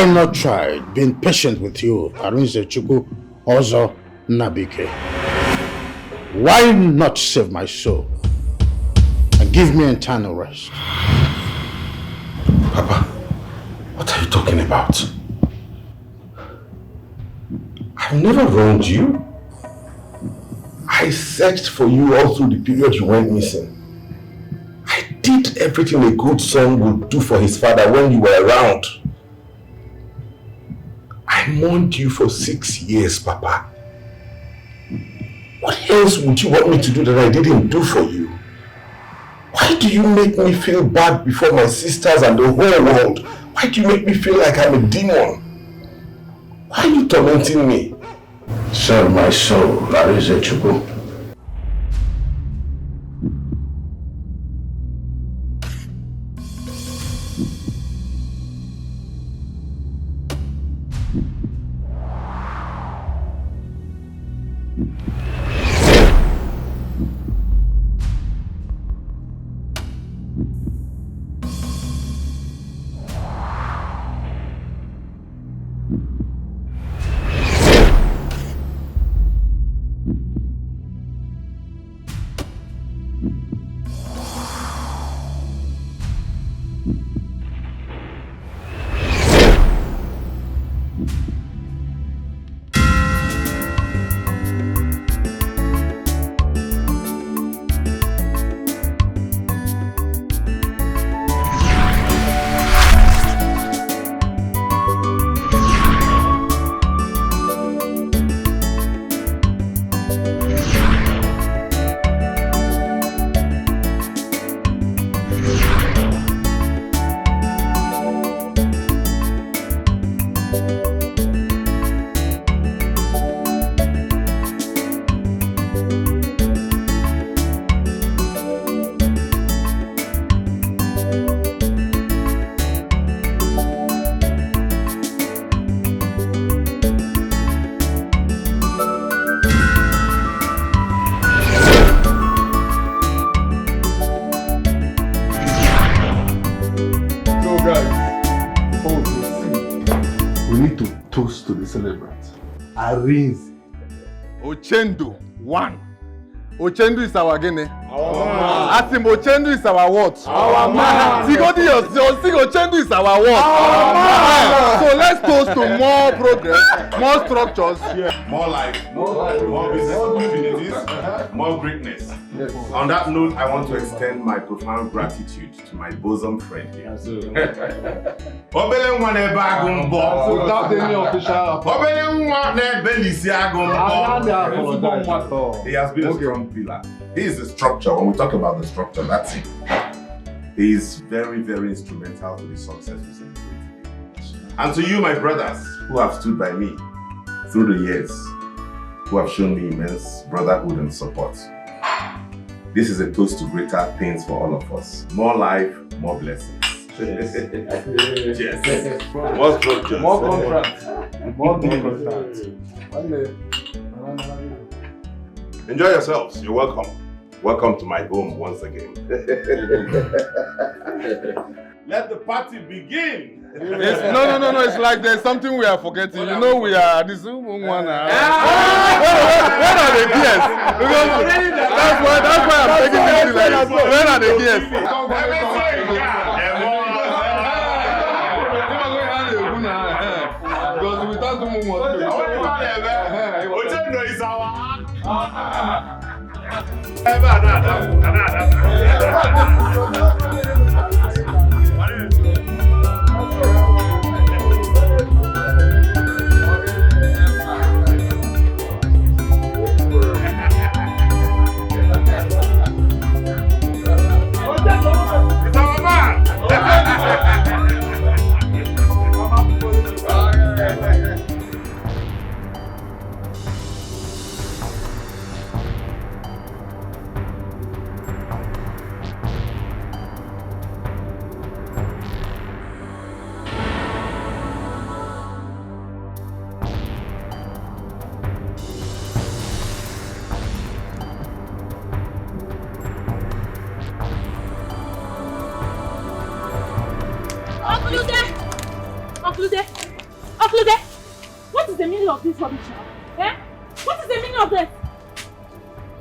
Why not try being patient with you, Arinze Chukwu Ozo Nabike? Why not save my soul and give me eternal rest? Papa, what are you talking about? I've never wronged you. I searched for you all through the period you went missing. I did everything a good son would do for his father when you were around. I mourned you for 6 years, Papa. What else would you want me to do that I didn't do for you? Why do you make me feel bad before my sisters and the whole world? Why do you make me feel like I'm a demon? Why are you tormenting me? Save my soul, Arinze Chukwu. Ochendu, 1. Ochendu is our Kene. Asim Ochendu is our what? Our man. Sigodi Ochendu is our what? Our man. So let's toast to more progress, more structures, more life, more business opportunities, more greatness. Yes. On that note, I want to extend my profound gratitude to my bosom friend here. Without any official. He has been a strong pillar. He is the structure. When we talk about the structure, that's it. He is very, very instrumental to the success we celebrate. And to you, my brothers, who have stood by me through the years, who have shown me immense brotherhood and support. This is a toast to greater things for all of us. More life, more blessings. Yes. More structure. More contracts. More contracts. Enjoy yourselves. You're welcome. Welcome to my home once again. Let the party begin. No. It's like there's something we are forgetting. You know we are this one. Where are the guests? That's why I'm taking this like this. Where are the guests? Because without doing what? Ochendo is our. meaning of this rubbish? Eh? What is the meaning of this?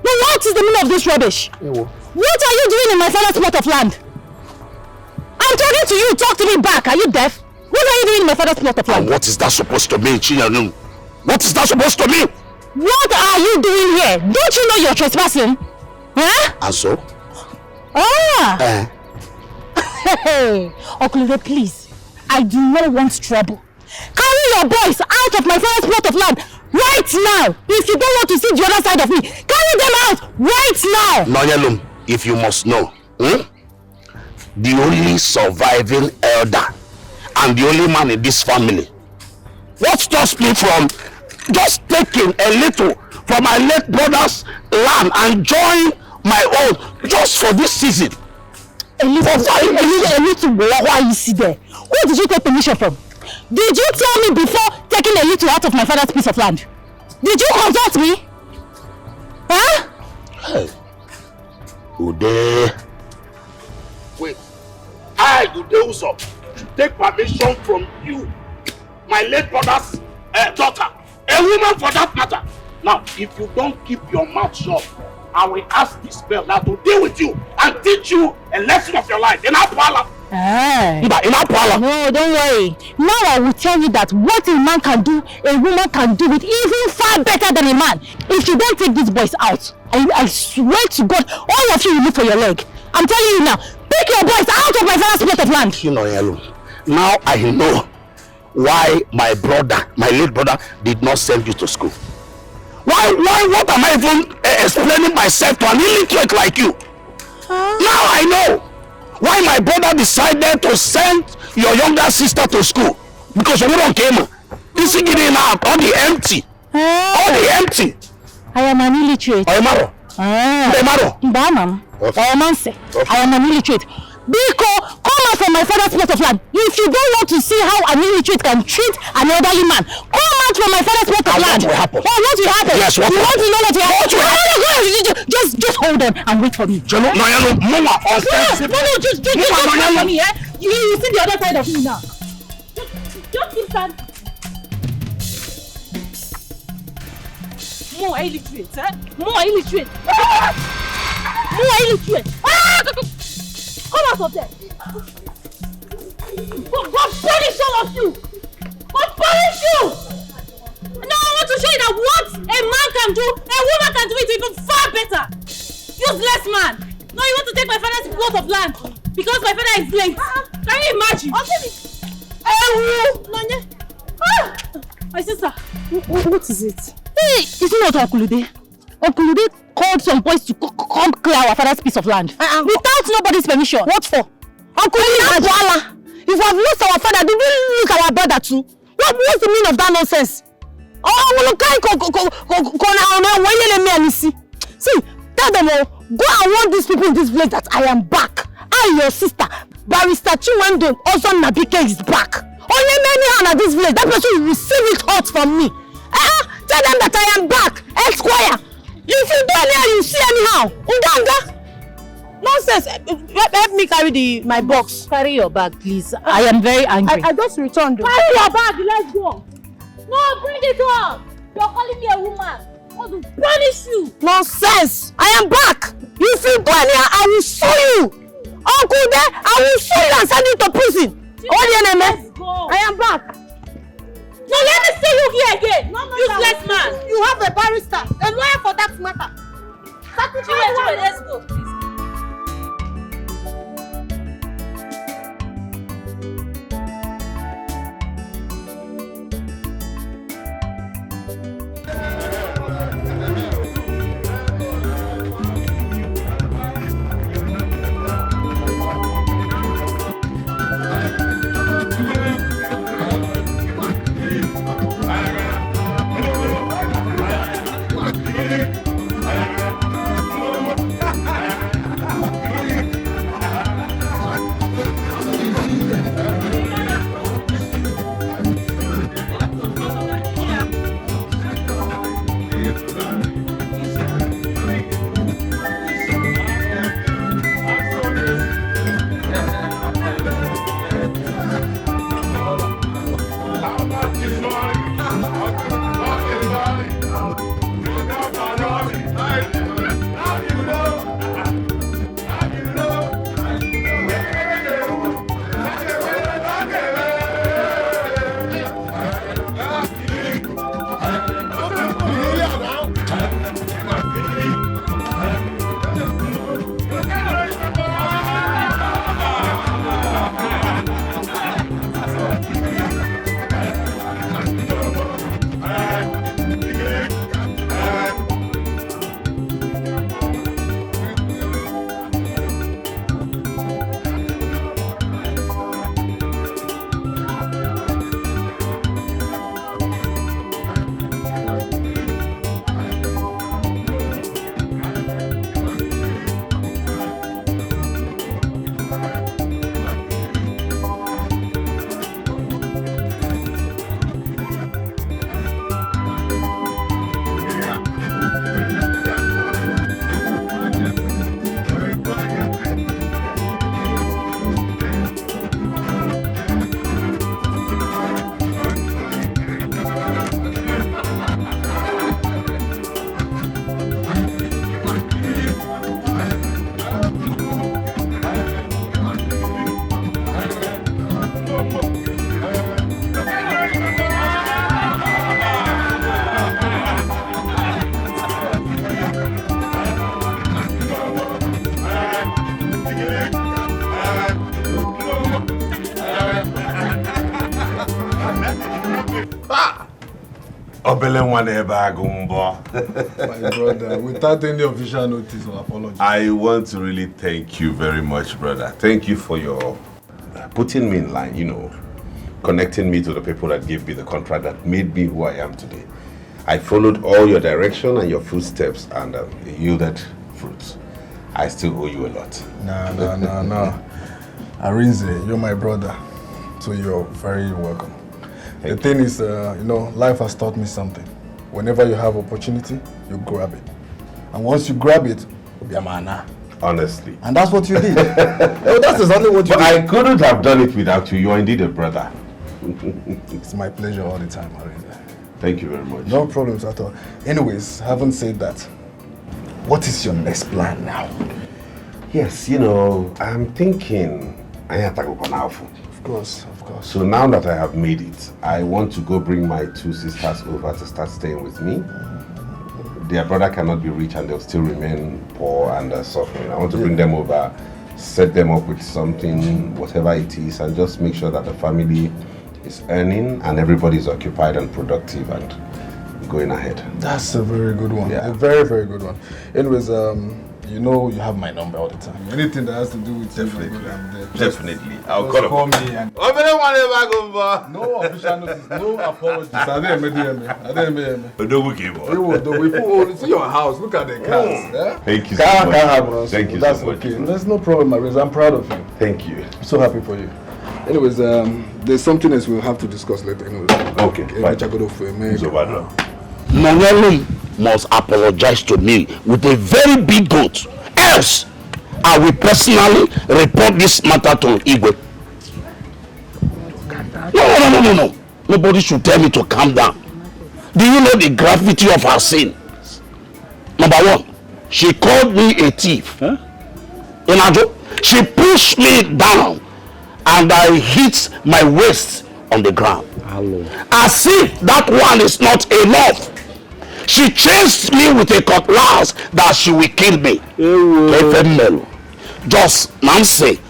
No, what is the meaning of this rubbish? What are you doing in my father's plot of land? I'm talking to you, talk to me back. Are you deaf? What are you doing in my father's plot of land? And what is that supposed to mean, Chinyanum? What is that supposed to mean? What are you doing here? Don't you know you're trespassing? Huh? And so? Ah! Hey, Okulude, please. I do not want trouble. Carry your boys out of my father's plot of land right now. If you don't want to see the other side of me, carry them out right now. Nonyalum, if you must know, the only surviving elder and the only man in this family, what stops me from just taking a little from my late brother's land and join my own just for this season? A little, why you see there? Where did you take permission from? Did you tell me before taking a little out of my father's piece of land? Did you consult me? Huh? Hey. Ude. Wait. I, Ude Uso, should take permission from you, my late brother's daughter, a woman for that matter. Now, if you don't keep your mouth shut, I will ask this spell now to deal with you and teach you a lesson of your life. In Apala. No, don't worry. Now I will tell you that what a man can do, a woman can do it even far better than a man. If you don't take these boys out, I swear to God, all of you will look for your leg. I'm telling you now, take your boys out of my father's plot of land. You know, now I know why my late brother did not send you to school. Why, what am I even explaining myself to an illiterate like you? Now I know why my brother decided to send your younger sister to school. Because when you came, this is getting out all the empty. All the empty. I am an illiterate. I am an illiterate. Biko, come out from my father's plot of land. If you don't want to see how an illiterate can treat an elderly man, come out from my father's plot of land. What will happen? Oh, what will happen? Yes, what will happen? You want to know what will happen? Just hold on and wait for me. No, just wait for me, eh? You see the other side of me now. Just keep standing. More illiterate, eh? More illiterate. More illiterate. Come out of there! God punish all of you! God punish you! Now I want to show you that what a man can do, a woman can do it even far better! Useless man! Now you want to take my father's plot of land because my father is late. Can you imagine? My sister. What is it? Hey, it's not Okulude. Okulude called some boys to come clear our father's piece of land. Without nobody's permission. What for? Uncle, if we have lost our father, did we lose our brother too? What's the meaning of that nonsense? See, tell them all, go and warn these people in this village that I am back. I, your sister, Barrister Chiwendo, also Nabike is back. Only many hand at this village, that person will receive it hot from me. Tell them that I am back, Esquire. If you don't hear, you see anyhow. Unganga. Nonsense. Help me carry my box. Carry your bag, please. I am very angry. I just returned. Carry your bag, let's go. No, bring it on. You're calling me a woman. I want to punish you. Nonsense. I am back. If you go anyhow, I will sue you. Uncle there, I will sue you and send you to prison. Let's go. I am back. No, let me see you here again. No, useless man. You have a barrister, a lawyer for that matter. Let's go, please. My brother, without any official notice or apology. I want to really thank you very much, brother. Thank you for your putting me in line, you know, connecting me to the people that gave me the contract that made me who I am today. I followed all your direction and your footsteps and it yielded fruits. I still owe you a lot. No. Arinze, you're my brother, so you're very welcome. The thing is, you know, life has taught me something. Whenever you have opportunity, you grab it. And once you grab it, you'll be a man. Honestly. And that's what you did. That's exactly what you did. I couldn't have done it without you. You are indeed a brother. It's my pleasure all the time, Arinze. Thank you very much. No problems at all. Anyways, having said that, what is your next plan now? Yes, you know, I'm thinking I have to go for now. Of course. So now that I have made it, I want to go bring my 2 sisters over to start staying with me. Their brother cannot be rich and they'll still remain poor and suffering. I want to bring them over, set them up with something, whatever it is, and just make sure that the family is earning and everybody is occupied and productive and going ahead. That's a very good one. Yeah. A very, very good one. Anyways, you know you have my number all the time. Anything that has to do with Definitely. you, I'm there. Definitely. I'll call me. And no official notice, no apologies. I didn't see your house. Look at the cars. Yeah? Thank you so much. Thank you That's so much. okay. There's no problem, Arinze. I'm proud of you. Thank you. I'm so happy for you. Anyways, there's something else we'll have to discuss later. Anyways. Okay. Nollywood must apologize to me with a very big goat. Else, I will personally report this matter to Igwe. No. Nobody should tell me to calm down. Do you know the gravity of her sin? Number one, she called me a thief. She pushed me down and I hit my waist on the ground. As if that one is not enough. She chased me with a cutlass that she will kill me. Just Nancy,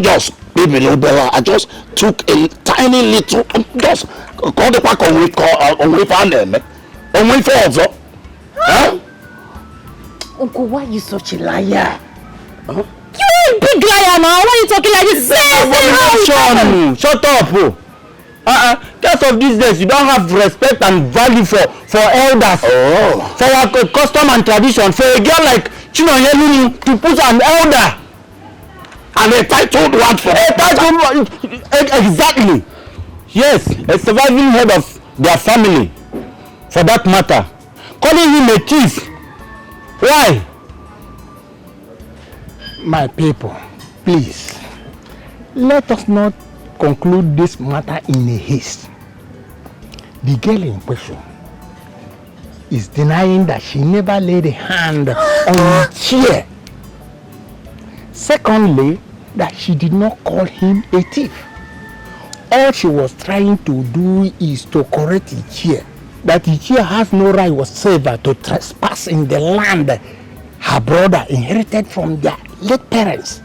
just baby Nobella. I just took a tiny little, just called the pack on we found them. On we found them. Uncle, why are you such a liar? You are a big liar now. Why are you talking like this? Shut up. Because of these days, you don't have respect and value for elders. For our custom and tradition. For a girl like Chinoyelu to put an elder. And a titled one for exactly. Yes, a surviving head of their family. For that matter. Calling him a thief. Why? My people, please, let us not conclude this matter in a haste. The girl in question is denying that she never laid a hand on the chair. Secondly, that she did not call him a thief. All she was trying to do is to correct the chair. That the chair has no right whatsoever to trespass in the land her brother inherited from their late parents.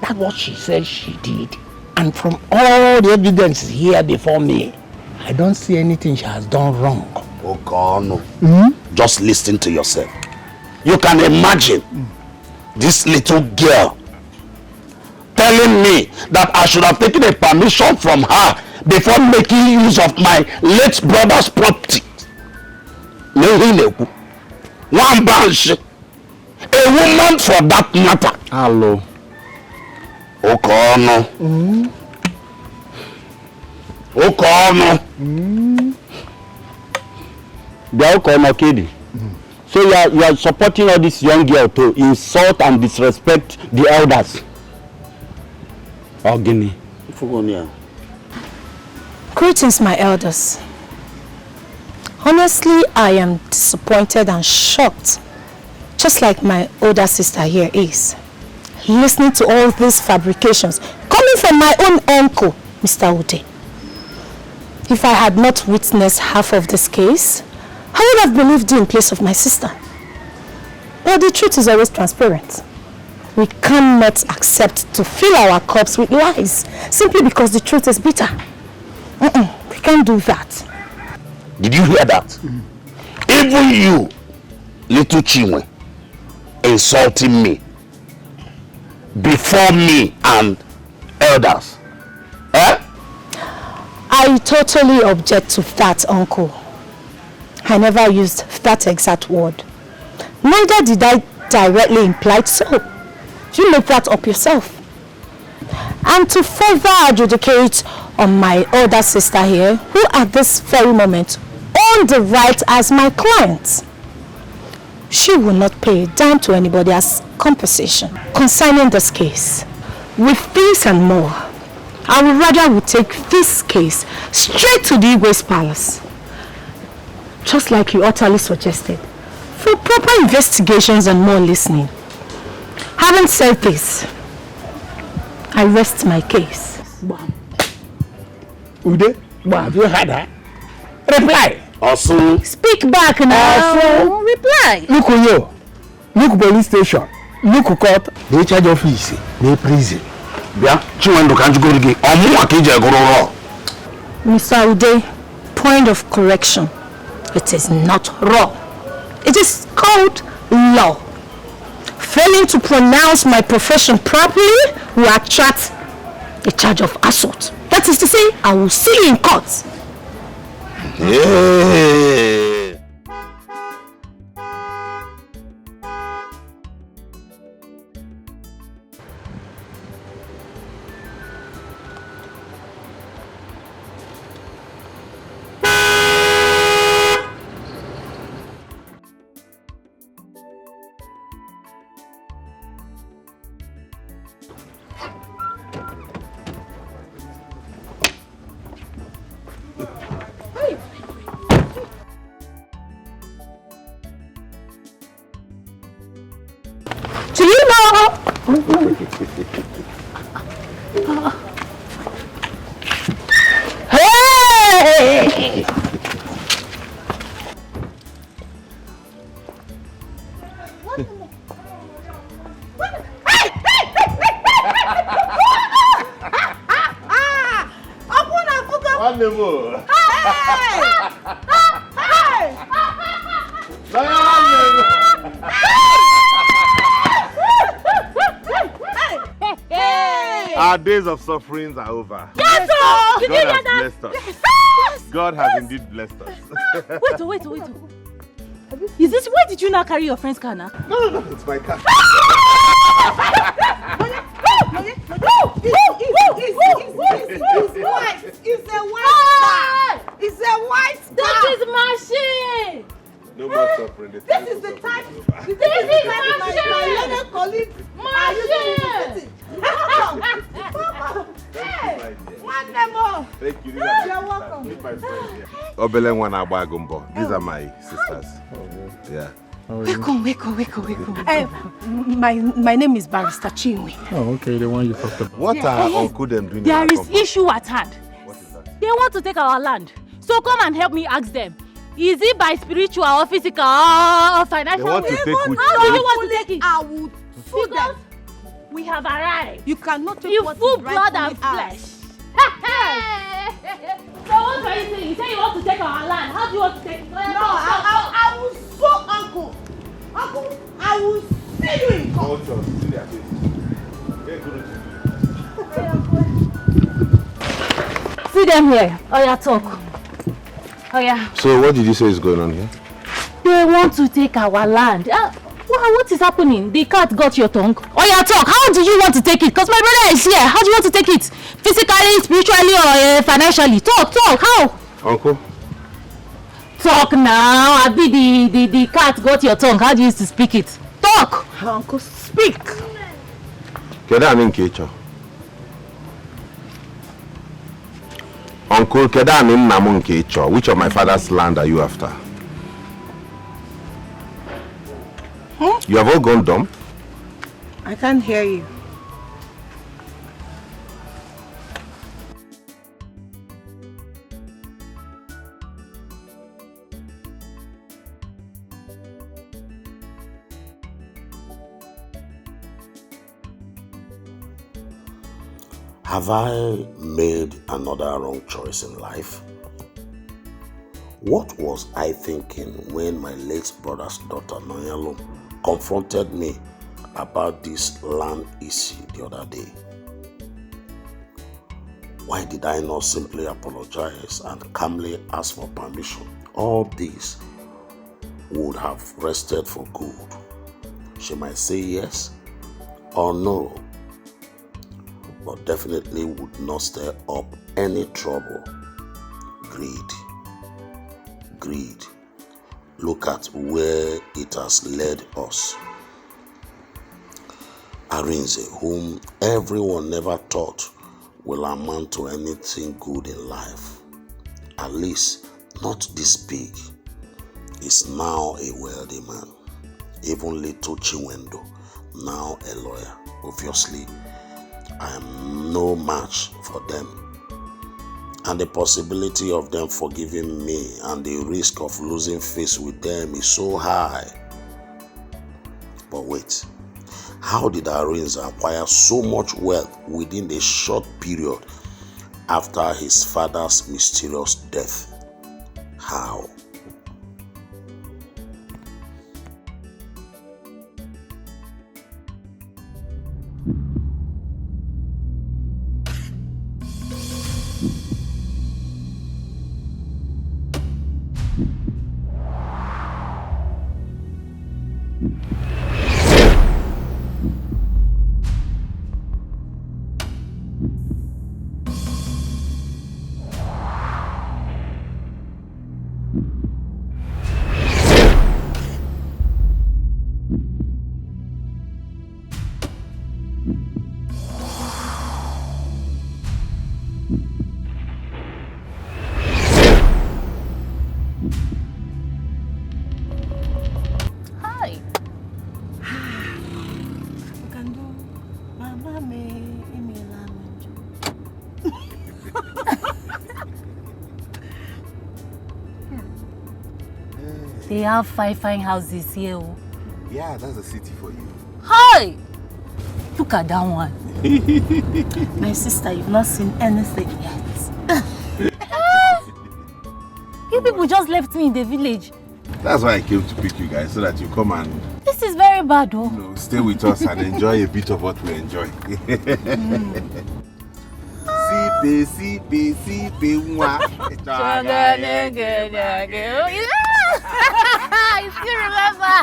That's what she said she did. And from all the evidence here before me, I don't see anything she has done wrong. Oh God, no. Just listen to yourself. You can imagine this little girl telling me that I should have taken a permission from her before making use of my late brother's property. One branch, a woman for that matter. Hello. Okam. Okam. They are Okam kidding. So you are supporting all this young girl to insult and disrespect the elders. Ogini. Greetings, my elders. Honestly, I am disappointed and shocked, just like my older sister here is. Listening to all these fabrications coming from my own uncle, Mr. Ude. If I had not witnessed half of this case, I would have believed you in place of my sister. But the truth is always transparent. We cannot accept to fill our cups with lies simply because the truth is bitter. We can't do that. Did you hear that? Even you, little Chinwe, insulting me before me and elders. Eh? I totally object to that, Uncle. I never used that exact word. Neither did I directly imply so. You make that up yourself. And to further adjudicate on my older sister here, who at this very moment owned the right as my client, she will not pay a dime to anybody as compensation concerning this case. With this and more, I would rather take this case straight to the Igwe's palace, just like you utterly suggested, for proper investigations and more listening. Having said this, I rest my case. Ude, have you heard her? Reply. Also, Speak back now. Reply. Look Uyo, look police station, look court, the charge office, the prison. yeah, Chinwe, can't you go again? Mr. Ude, point of correction. It is not law. It is called law. Failing to pronounce my profession properly will attract a charge of assault. That is to say, I will see you in court. Yeah. Do you know? Hey! Our days of sufferings are over. Yes, sir! Did you hear God has that? blessed us. Yes! God has indeed blessed us. Wait. Is this, where did you now carry your friend's car now? No, it's my car. It's a white car! That is machine! No more suffering. This is the time. This is machine! My little colleague. Machine! Hey! One more! Thank you. You're welcome. Meet my friends here. Obele Nwana Agbagumbo. These are my sisters. Yeah. Welcome. My name is Barrister Chinwe. Oh, okay, the one you talked about. What are Uncle them doing? There in our is company? issue at hand. What is that? They want to take our land. So come and help me ask them. Is it by spiritual or physical or financial? They want to take which? How do you want to take it? I would sue Because them. we have arrived. You cannot take You what full is blood rightfully and flesh. So what are you saying? You say you want to take our land. How do you want to take it? No, I will sue Uncle. Uncle, I will see you in court. Culture. See their faces. Very good. See them here. Oh yeah, talk. Oh yeah. So what did you say is going on here? They want to take our land. What is happening? The cat got your tongue. Oh yeah, talk. How do you want to take it? Because my brother is here. How do you want to take it? Physically, spiritually, or financially? Talk. How? Uncle? Talk now. I be the cat got your tongue. How do you used to speak it? Talk. Uncle, speak. Keda amin kecho. Uncle, keda amin namun kecho. Which of my father's land are you after? You have all gone dumb? I can't hear you. Have I made another wrong choice in life? What was I thinking when my late brother's daughter Nonyalo confronted me about this land issue the other day? Why did I not simply apologize and calmly ask for permission? All this would have rested for good. She might say yes or no, but definitely would not stir up any trouble. Greed. Look at where it has led us. Arinze, whom everyone never thought will amount to anything good in life, at least not this big, is now a wealthy man. Even little Chinwendo, now a lawyer. Obviously, I am no match for them. And the possibility of them forgiving me and the risk of losing face with them is so high. But wait, how did Arinze acquire so much wealth within a short period after his father's mysterious death? How? They have fine houses here. Yeah, that's a city for you. Hi! Look at that one. My sister, you've not seen anything yet. You people just left me in the village. That's why I came to pick you guys, so that you come and This is very bad, though. stay with us and enjoy a bit of what we enjoy. Sipe, mwa. I still remember.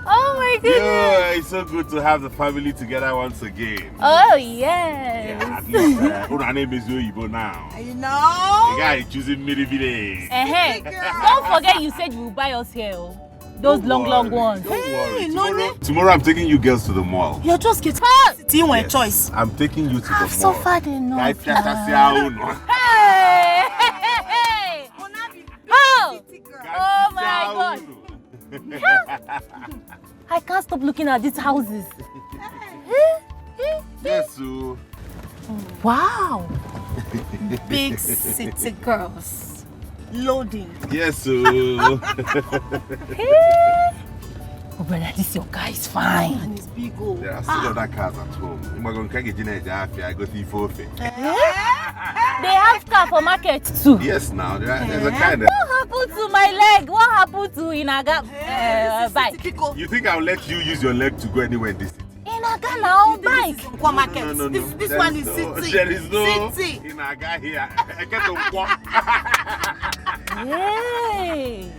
Oh my goodness. Yo, it's so good to have the family together once again. Oh yes. Yeah, at least our name is Oyibo now. You know? The guy is choosing Miri Village. Hey, don't forget you said you will buy us here. Those long ones. Don't worry. Tomorrow I'm taking you girls to the mall. You're just getting my choice. I'm taking you to the mall. I've suffered enough. Hey! Oh my God. I can't stop looking at these houses. Yes, so. Wow. Big city girls. Loading. Yes, so. Oh, brother, this your guy is fine. And it's big old. There are still other cars at home. I go to Ifofe. They have car for market too. Yes, now there's a kind of. What happened to my leg? What happened to Inaga bike? You think I'll let you use your leg to go anywhere in this city? Inaga now bike. No. This one is city. There is no City. Inaga here. I get to walk. Hey.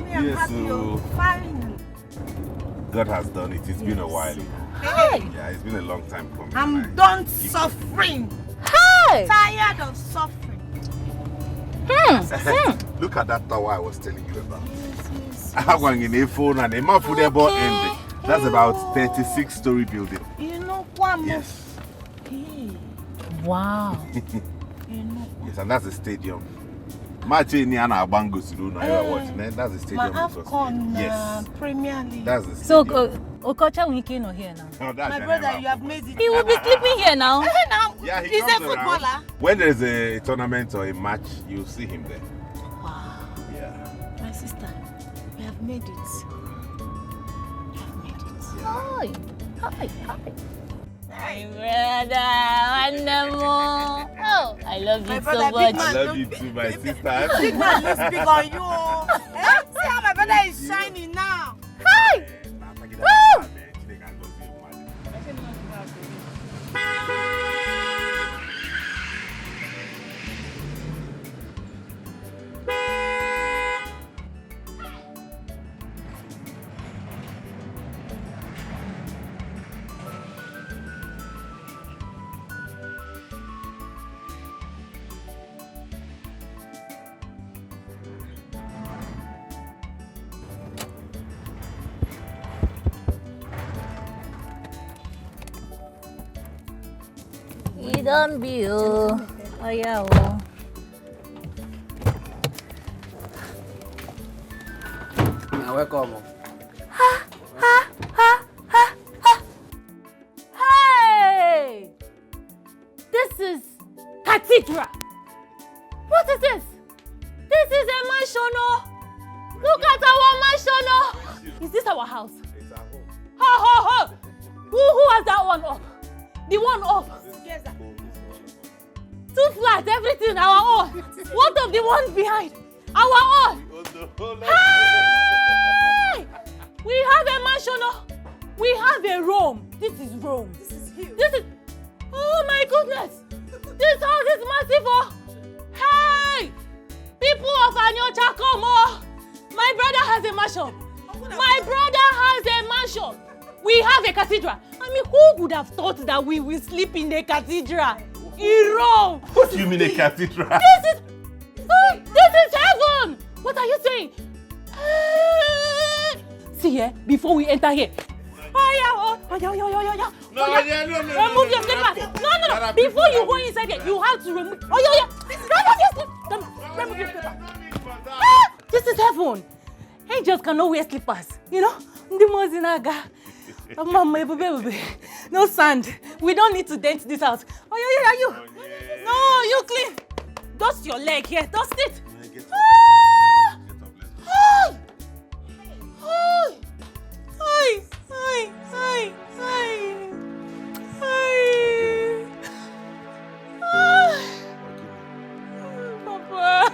Yes, so God has done it. It's been a while. Hey. Yeah, it's been a long time coming. I'm done suffering. Hey. Tired of suffering. Look at that tower I was telling you about. That's about 36-story building. You know what? Yes. Wow. Yes, and that's the stadium. Match in Yana Bango Sulu, that's the stadium. Yes. Premier League. That's the So, stadium. Okocha Wiki no here now. No, that's My brother, you have made it. He will be sleeping here now. Yeah, He's a comes around. footballer. When there's a tournament or a match, you'll see him there. Wow. Yeah. My sister, we have made it. We have made it. Hi. My brother, wonderful. Oh, I love you so much. I love you too, my sister. Big man is big on you. See how my brother is shining now. Hi. Woo! You don't be oh yeah oh. Now welcome. Hey! This is cathedral. What is this? This is a mansion. Oh. Look at our mansion. Oh. Is this our house? It's our home. Ha! Who has that one up? The one up. Yes, sir. 2 flats, everything, our own. What of the ones behind? Our own. Hey! We have a mansion. Oh. We have a Rome. This is Rome. This is huge. This is. Oh my goodness! This house is massive. Oh. Hey! People of Anyocha, come on! My brother has a mansion. My brother has a mansion. We have a cathedral. I mean, who would have thought that we will sleep in a cathedral? In Rome. What do you mean a cathedral? This is heaven. What are you saying? See here, before we enter here. Oh yeah. Remove your slippers. No. Before you go inside here, you have to remove. Remove your slippers. This is heaven. Angels cannot wear slippers. You know, the Mozinaga. Mama, baby. No sand. We don't need to dent this house. Oh yeah, you. No, you clean. Dust your leg here. Dust it. Papa.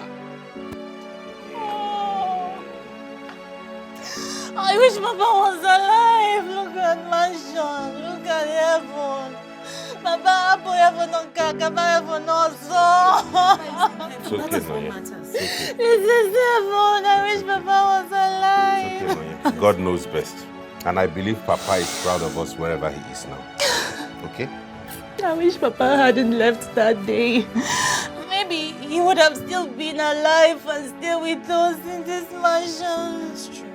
I wish Papa was alive. Look at mansion. Look at heaven. Papa, Apo heaven on Kaka, heaven also. It's okay, Noye. This is heaven. I wish Papa was alive. It's okay, Noye. God knows best. And I believe Papa is proud of us wherever he is now. Okay? I wish Papa hadn't left that day. Maybe he would have still been alive and still with us in this mansion. It's true.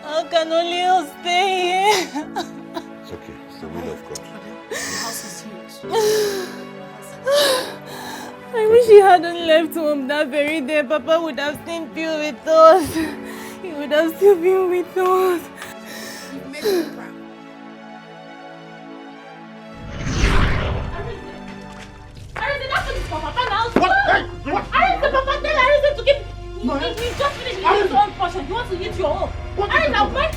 How can only us stay here? It's okay. It's the will of God. The house is huge. I wish he hadn't left home that very day. Papa would have still been with us. He would have still been with us. You made me proud. What? Hey! What? Papa, tell Arise to keep. He just finished his own portion. You want to eat your own. Arise, I'll wait.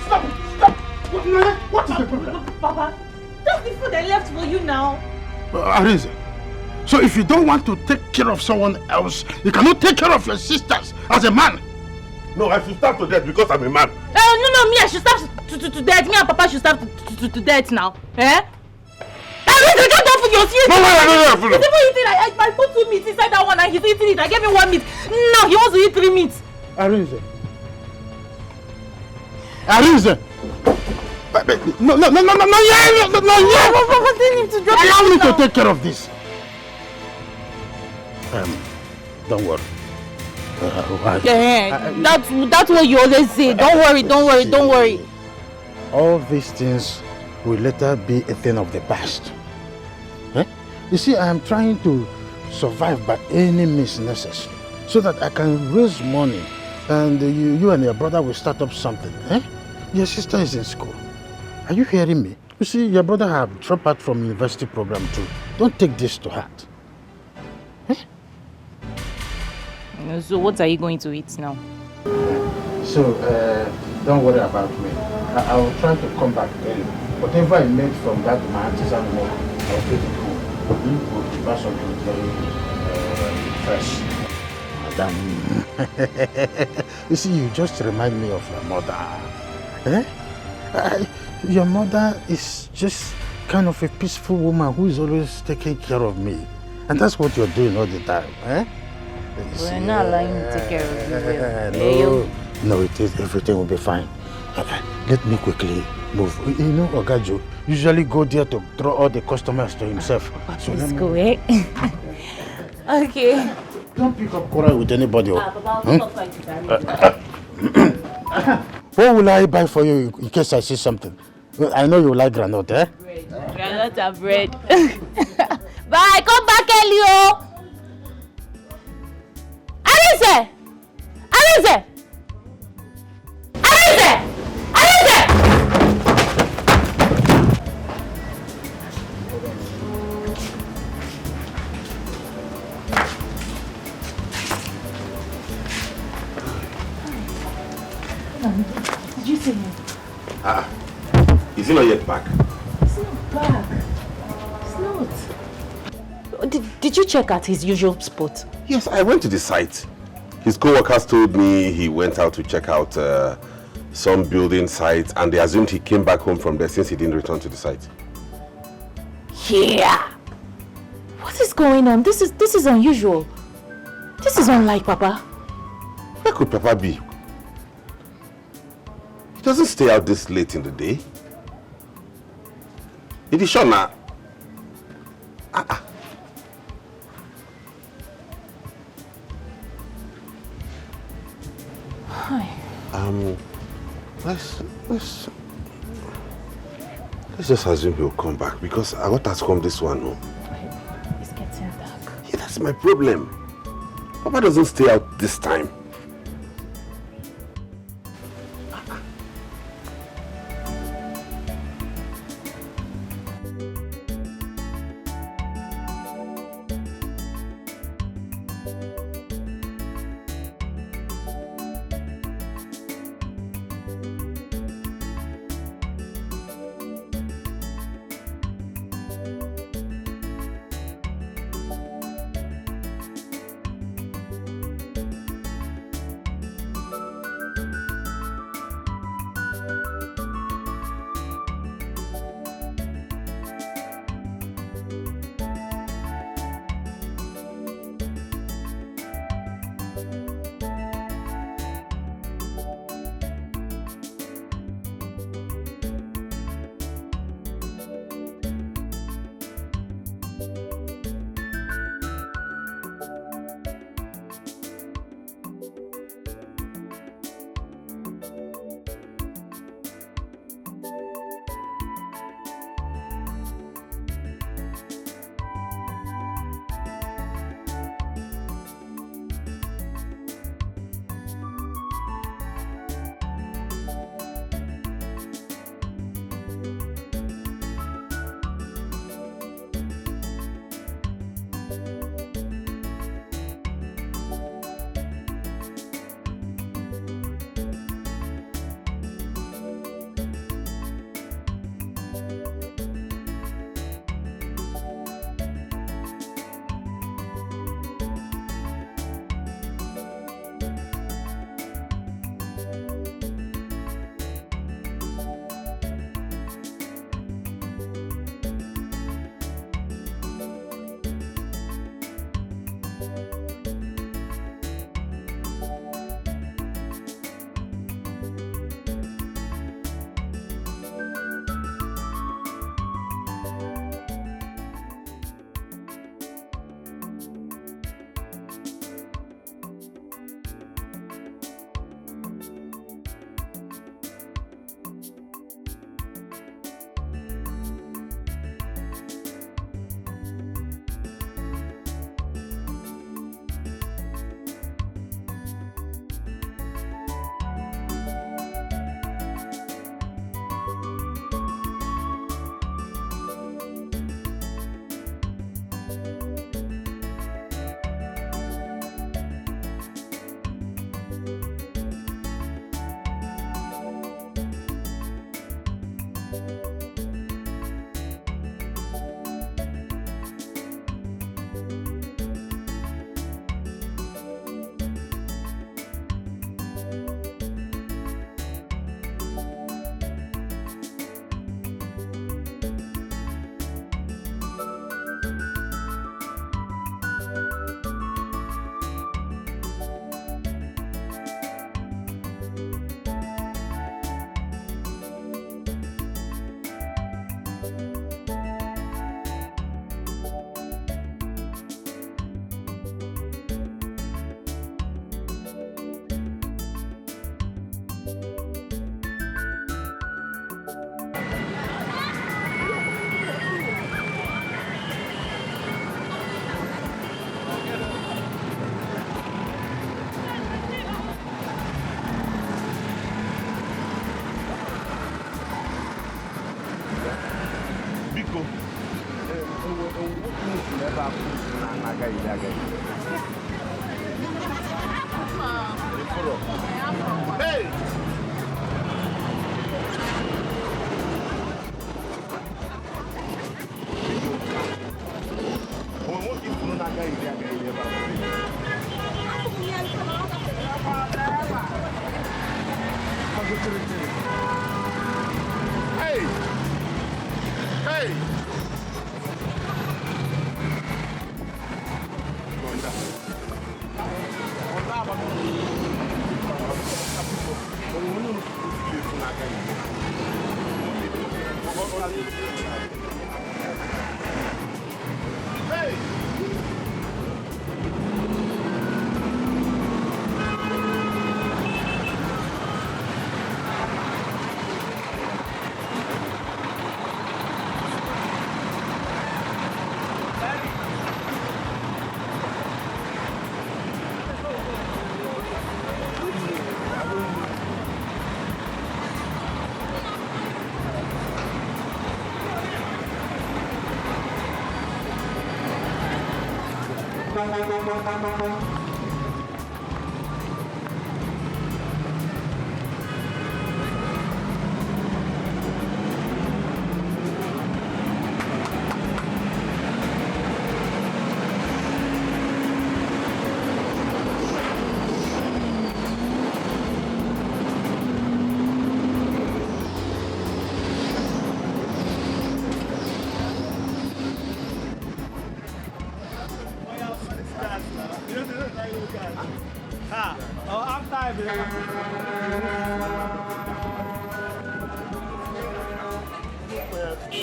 Stop! What is the problem? Papa, just the food I left for you now. Arise, so if you don't want to take care of someone else, you cannot take care of your sisters as a man. No, I should starve to death because I'm a man. No, me, I should starve to death. Me and Papa should starve to death now. Eh? Arise, get off with your serious. No. He's even eating. I put 2 meats inside that one and he's eating it. I gave him 1 meat. Now he wants to eat 3 meats. Arise. No, allow me to take care of this. Don't worry. That's what you always say. Don't worry. All these things will later be a thing of the past. You see, I am trying to survive by any means necessary so that I can raise money and you and your brother will start up something. Eh? Your sister is in school. Are you hearing me? You see, your brother have dropped out from university program too. Don't take this to heart. Eh? So what are you going to eat now? So, don't worry about me. I will try to come back early. Whatever I made from that my artisan work, I'll take it home. We'll prepare something very fresh. Madam, you see, you just remind me of your mother. Eh? Your mother is just kind of a peaceful woman who is always taking care of me. And that's what you're doing all the time. Eh? We're not allowing you to take care of you. No, it is. Everything will be fine. Let me quickly move. You know, Ogajo usually go there to draw all the customers to himself. So let's go, eh? Okay. Don't pick up quarrel with anybody. Papa, I'll What will I buy for you in case I see something? I know you like granite, eh? bread. Granite and bread. Bye, come back early, oh! Alice! Alice! Alice! Alice! Did you see him? Is he not yet back? He's not back. He's not. Did you check at his usual spot? Yes, I went to the site. His co-workers told me he went out to check out some building sites and they assumed he came back home from there since he didn't return to the site. Yeah. What is going on? This is unusual. This is unlike Papa. Where could Papa be? He doesn't stay out this late in the day. It is sure now. Hi. Let's just assume he'll come back because I got us come this one, no? It's getting dark. Yeah, that's my problem. Papa doesn't stay out this time.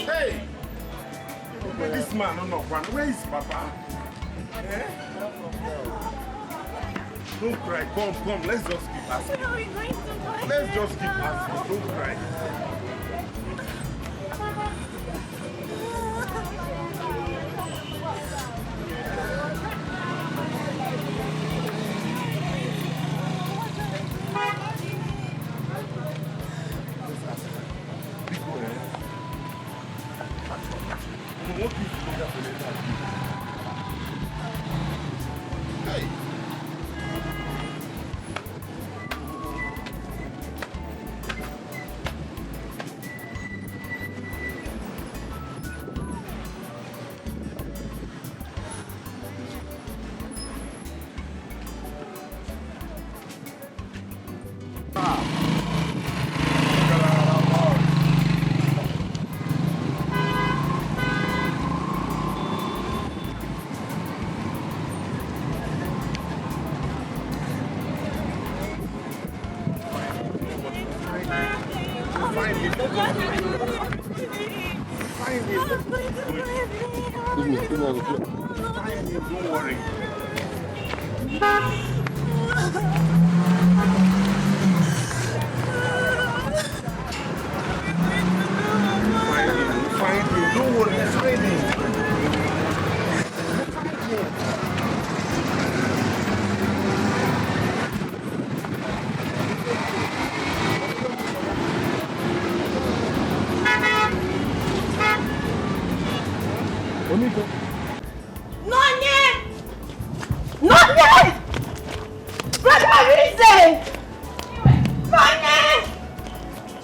Hey! This man, where is Papa? Eh? Don't cry, come, let's just keep asking. Let's just keep asking, don't cry. Hey! Don't worry. Find him. Don't worry. Find him.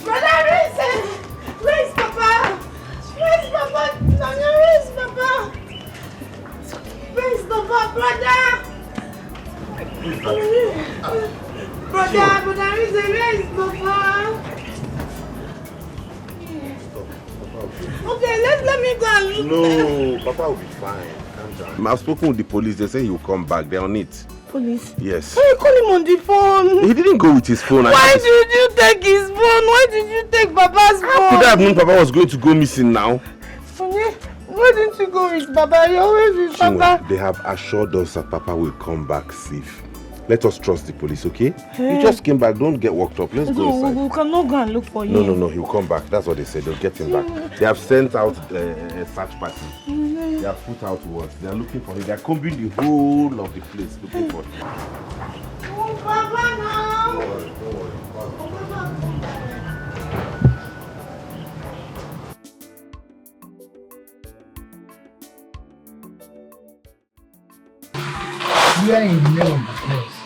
Brother Reason! Where's Papa, brother! Brother, where is Papa? Okay, let me go and look. No, Papa will be fine. Calm down. I've spoken with the police. They say he will come back. They're on it. Police? Yes. Can you call him on the phone? He didn't go with his phone. Why did you take his phone? Why did you take Papa's phone? How could I have known Papa was going to go missing now? Why didn't you go with Papa? You always with Papa. They have assured us that Papa will come back safe. Let us trust the police, okay? He just came back. Don't get worked up. Let's go inside. We cannot go and look for him. No. He'll come back. That's what they said. They'll get him back. They have sent out a search party. They have put out words. They are looking for him. They are combing the whole of the place looking for him. Oh, Papa, now. Don't worry. We are in the middle of the place.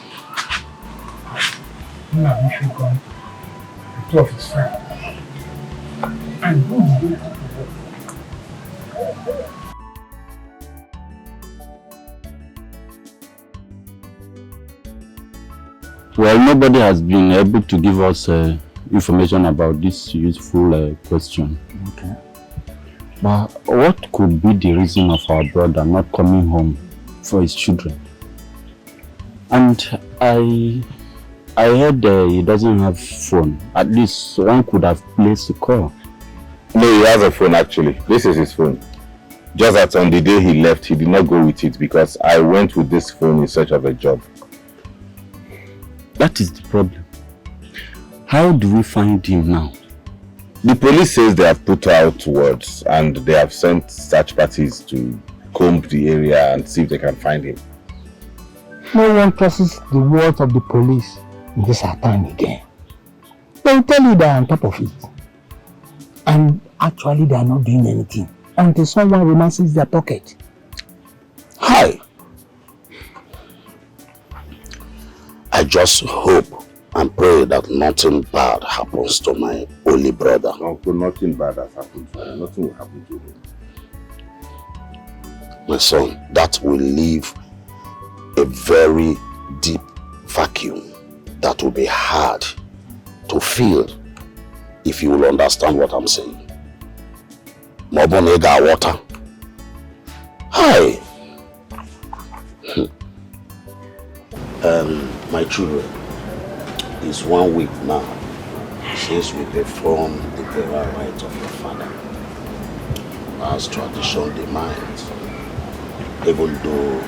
When I wish you gone, the two of his friends. And who is going to Well, nobody has been able to give us information about this useful question. Okay. But what could be the reason of our brother not coming home for his children? And I heard he doesn't have phone. At least one could have placed a call. No, he has a phone actually. This is his phone. Just that on the day he left, he did not go with it because I went with this phone in search of a job. That is the problem. How do we find him now? The police says they have put out words and they have sent search parties to comb the area and see if they can find him. No one trusts the words of the police in this our time again. They will tell you they are on top of it. And actually they are not doing anything until someone romances their pocket. Hi. I just hope and pray that nothing bad happens to my only brother. Uncle, nothing bad has happened to him. Nothing will happen to him. My son, that will leave a very deep vacuum that will be hard to fill if you will understand what I'm saying. Mobonega water. Hi. My children, it's 1 week now since we performed the burial rites of your father, as tradition demands, even though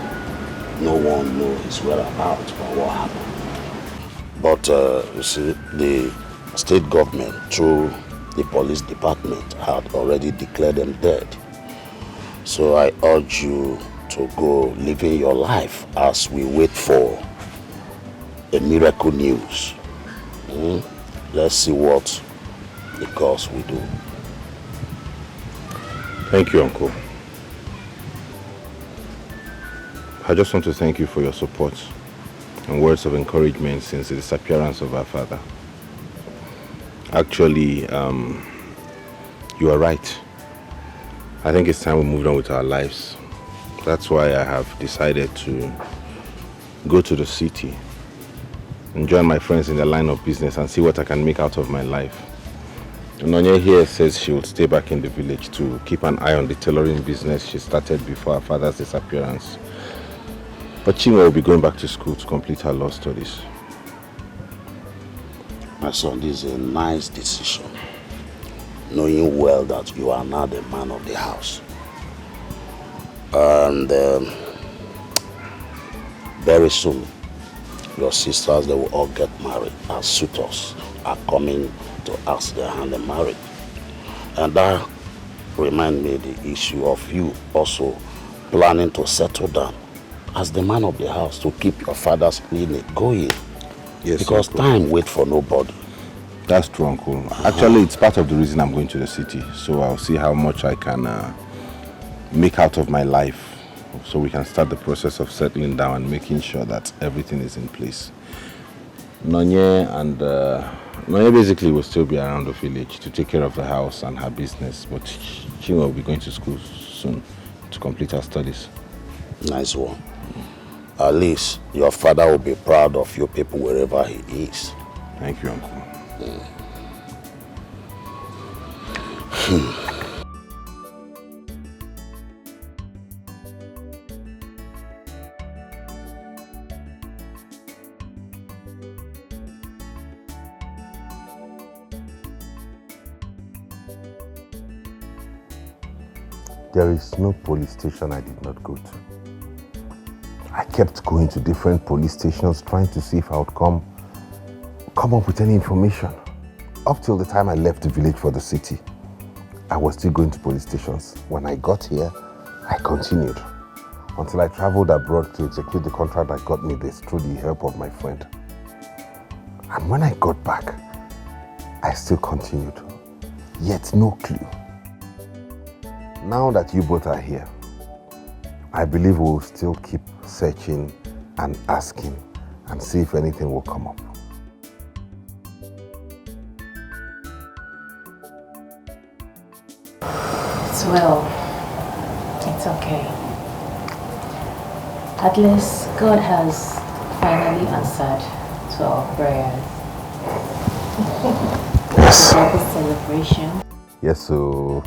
no one knows his whereabouts or what happened. But you see, the state government through the police department had already declared them dead. So I urge you to go living your life as we wait for a miracle news. Let's see what the gods will do. Thank you, Uncle. I just want to thank you for your support and words of encouragement since the disappearance of our father. Actually, you are right. I think it's time we moved on with our lives. That's why I have decided to go to the city and join my friends in the line of business and see what I can make out of my life. Nonye here says she would stay back in the village to keep an eye on the tailoring business she started before her father's disappearance. But Chinwe will be going back to school to complete her law studies. My son, this is a nice decision, knowing well that you are now the man of the house. And very soon, your sisters, they will all get married as suitors are coming to ask their hand in marriage. And that reminds me the issue of you also planning to settle down as the man of the house to keep your father's clinic going. Yes, because Uncle. time waits for nobody. That's true, Uncle. Actually, it's part of the reason I'm going to the city. So I'll see how much I can make out of my life, so we can start the process of settling down and making sure that everything is in place. Nonye and Nonye basically will still be around the village to take care of the house and her business, but Chinwe will be going to school soon to complete her studies. Nice one. At least your father will be proud of you people wherever he is. Thank you, Uncle. There is no police station I did not go to. I kept going to different police stations trying to see if I would come up with any information. Up till the time I left the village for the city, I was still going to police stations. When I got here, I continued until I traveled abroad to execute the contract that got me this through the help of my friend. And when I got back, I still continued, yet no clue. Now that you both are here, I believe we'll still keep searching and asking and see if anything will come up. Well, it's okay. At least God has finally answered to our prayers. Yes. Happy celebration. Yes, so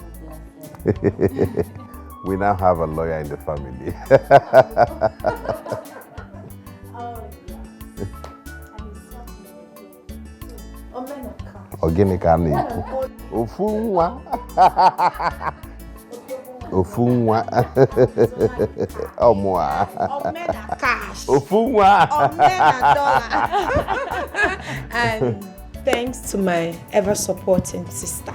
we now have a lawyer in the family. Organic and Ofunwa. Ofunwa. Omwa. Omena cash. Ofunwa. Omena dollar. And thanks to my ever-supporting sister.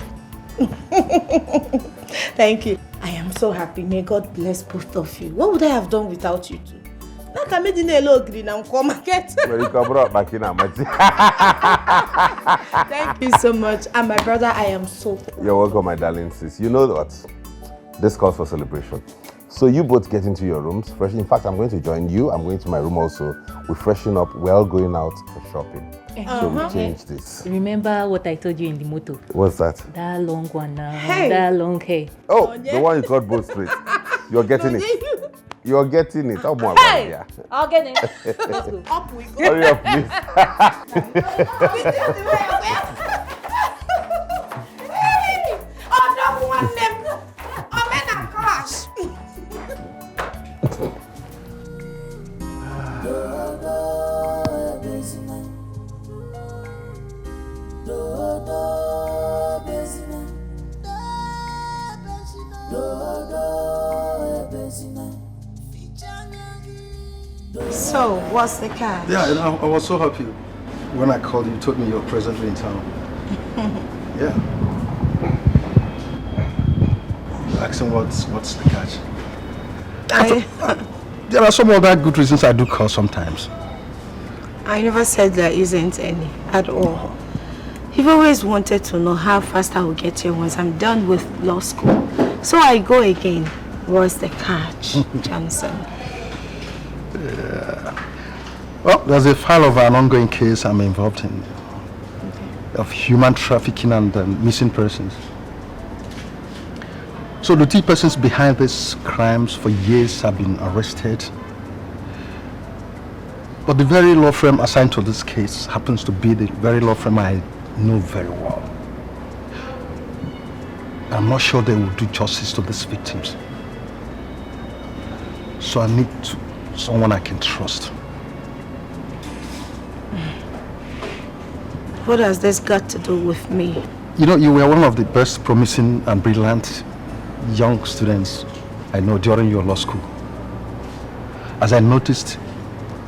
Thank you. I am so happy. May God bless both of you. What would I have done without you two? Thank you so much. And my brother, I am so proud. You're welcome, my darling sis. You know what? This calls for celebration. So you both get into your rooms. In fact, I'm going to join you. I'm going to my room also. We freshen up. We're all going out for shopping. So we change this. Remember what I told you in the motor? What's that? That long one now. Hey. That long hair. Oh, the one you called both straight. You're getting it. You're getting it. Oh, more Hey! yeah. I'll get it. Let's go. Up we go. Hurry up, please. So, what's the catch? Yeah, and I was so happy when I called you. You told me you're presently in town. Yeah. You're asking what's the catch? There are some other good reasons I do call sometimes. I never said there isn't any at all. You've always wanted to know how fast I will get here once I'm done with law school. So I go again. What's the catch, Johnson? Well, there's a file of an ongoing case I'm involved in of human trafficking and missing persons. So the two persons behind these crimes for years have been arrested. But the very law firm assigned to this case happens to be the very law firm I know very well. I'm not sure they will do justice to these victims. So I need someone I can trust. What has this got to do with me? You know, you were one of the best promising and brilliant young students I know during your law school. As I noticed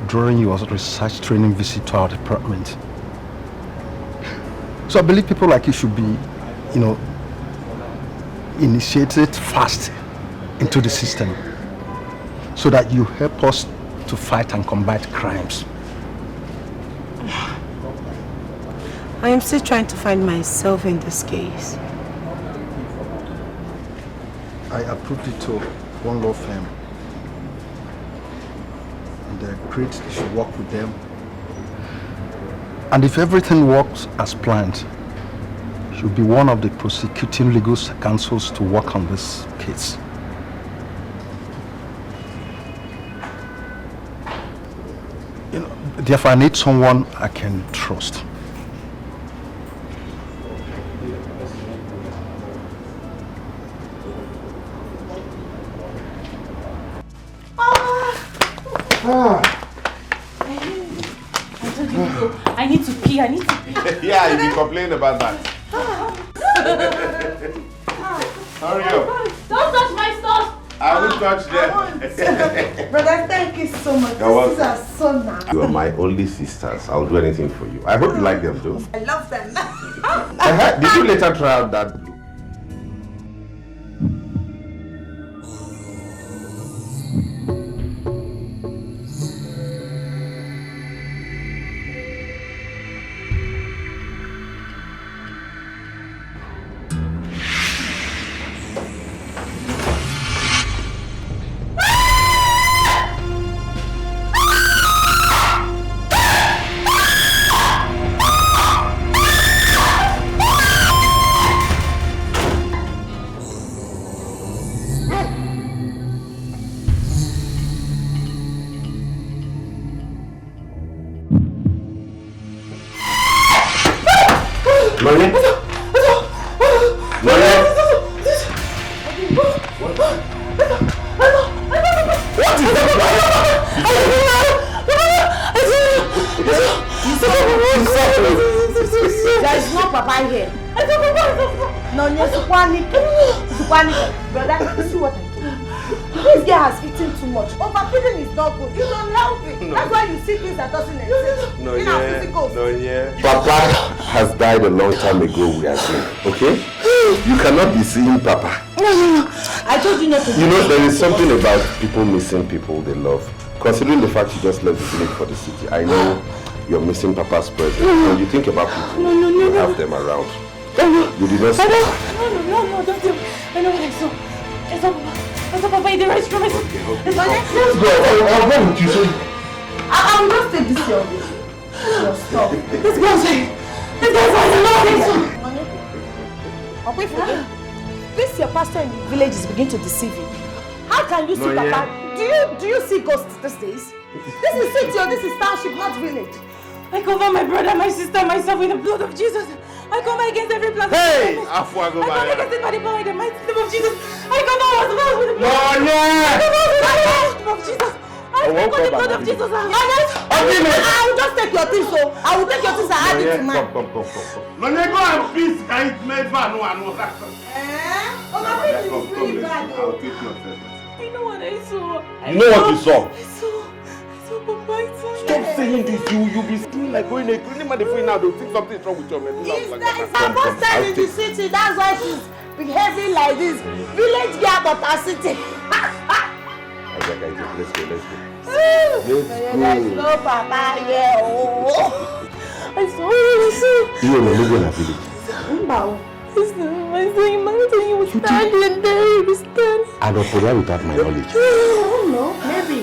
during your research training visit to our department. So I believe people like you should be, initiated fast into the system so that you help us to fight and combat crimes. I am still trying to find myself in this case. I approved it to one law firm. And they're great, you should work with them. And if everything works as planned, you'll be one of the prosecuting legal counsels to work on this case. You know, therefore I need someone I can trust. I need to pee. Yeah, you be complaining about that. Hurry up. Don't touch my stuff. I will touch them. Brother, thank you so much. These are so nice. You are my only sisters. I'll do anything for you. I hope you like them too. I love them. Did you later try out that blue? A long time ago we agreed, okay? You cannot be seeing Papa. No. I told you not to. You know, there is something about people missing people they love. Considering the fact you just left the village for the city, I know you're missing Papa's presence. When you think about people, you have them around. You did not see No, don't do it. I know what I saw. I saw Papa in the restroom. Okay. Let's go. I'll go with you. I will just take this your stuff. Let's go outside. This your pastor in the village is beginning to deceive you. How can you see Papa? Do you see ghosts these days? This is city or this is township, not village. I cover my brother, my sister, myself with the blood of Jesus. I come against every plan. Hey! I come against it by the power in the mighty name of Jesus. I come out with the blood of Jesus. I will the blood of Jesus. I will just take your things, so I will take your things and add it to mine. Come. No, go and peace. I made fun. No. Come, I'll keep your things. You know what I saw? You know what you saw? I saw Papa. Stop saying this. You'll be doing like going a cleaning man before now. They'll think something is wrong with your medulla. It's her first time in the city. That's why she's behaving like this. Village girl, but her city. Let's go. There's no Papa here. I saw him. You will live in a village. My son, he was standing there. He was standing. I don't put that without my knowledge. No, maybe.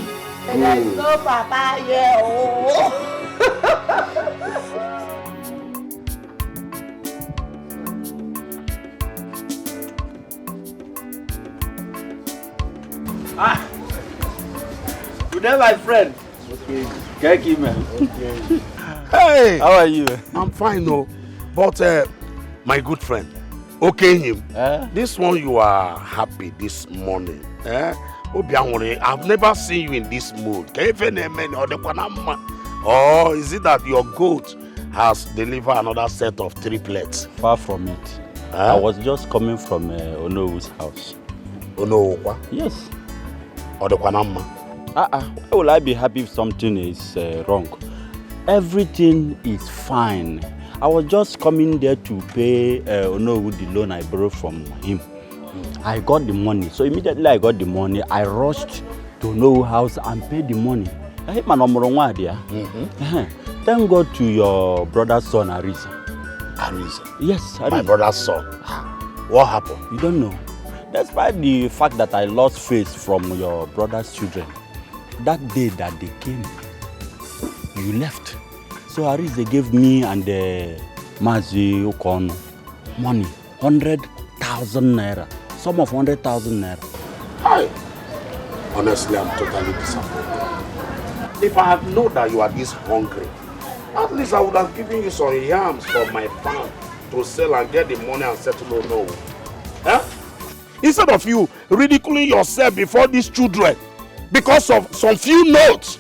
There's no Papa here. Good day, my friend. Okay. Thank you, man. Okay. Hey! How are you? I'm fine, no. But, my good friend, okay, him. This one you are happy this morning. I've never seen you in this mood. Or is it that your goat has delivered another set of triplets? Far from it. I was just coming from Ono's house. Ono? Yes. Why will I be happy if something is wrong? Everything is fine. I was just coming there to pay Ono the loan I borrowed from him. I got the money. So immediately I got the money, I rushed to Ono's house and paid the money. I hit my number one there. Thank God to your brother's son, Arisa. Arisa? Yes, Arisa. My brother's son. What happened? You don't know. Despite the fact that I lost faith from your brother's children, that day that they came, you left. So Arisa gave me and Mazi Okon money, 100,000 naira. Sum of 100,000 naira. Hi. Honestly, I'm totally disappointed. If I had known that you are this hungry, at least I would have given you some yams from my farm to sell and get the money and settle no. Huh? Instead of you ridiculing yourself before these children because of some few notes.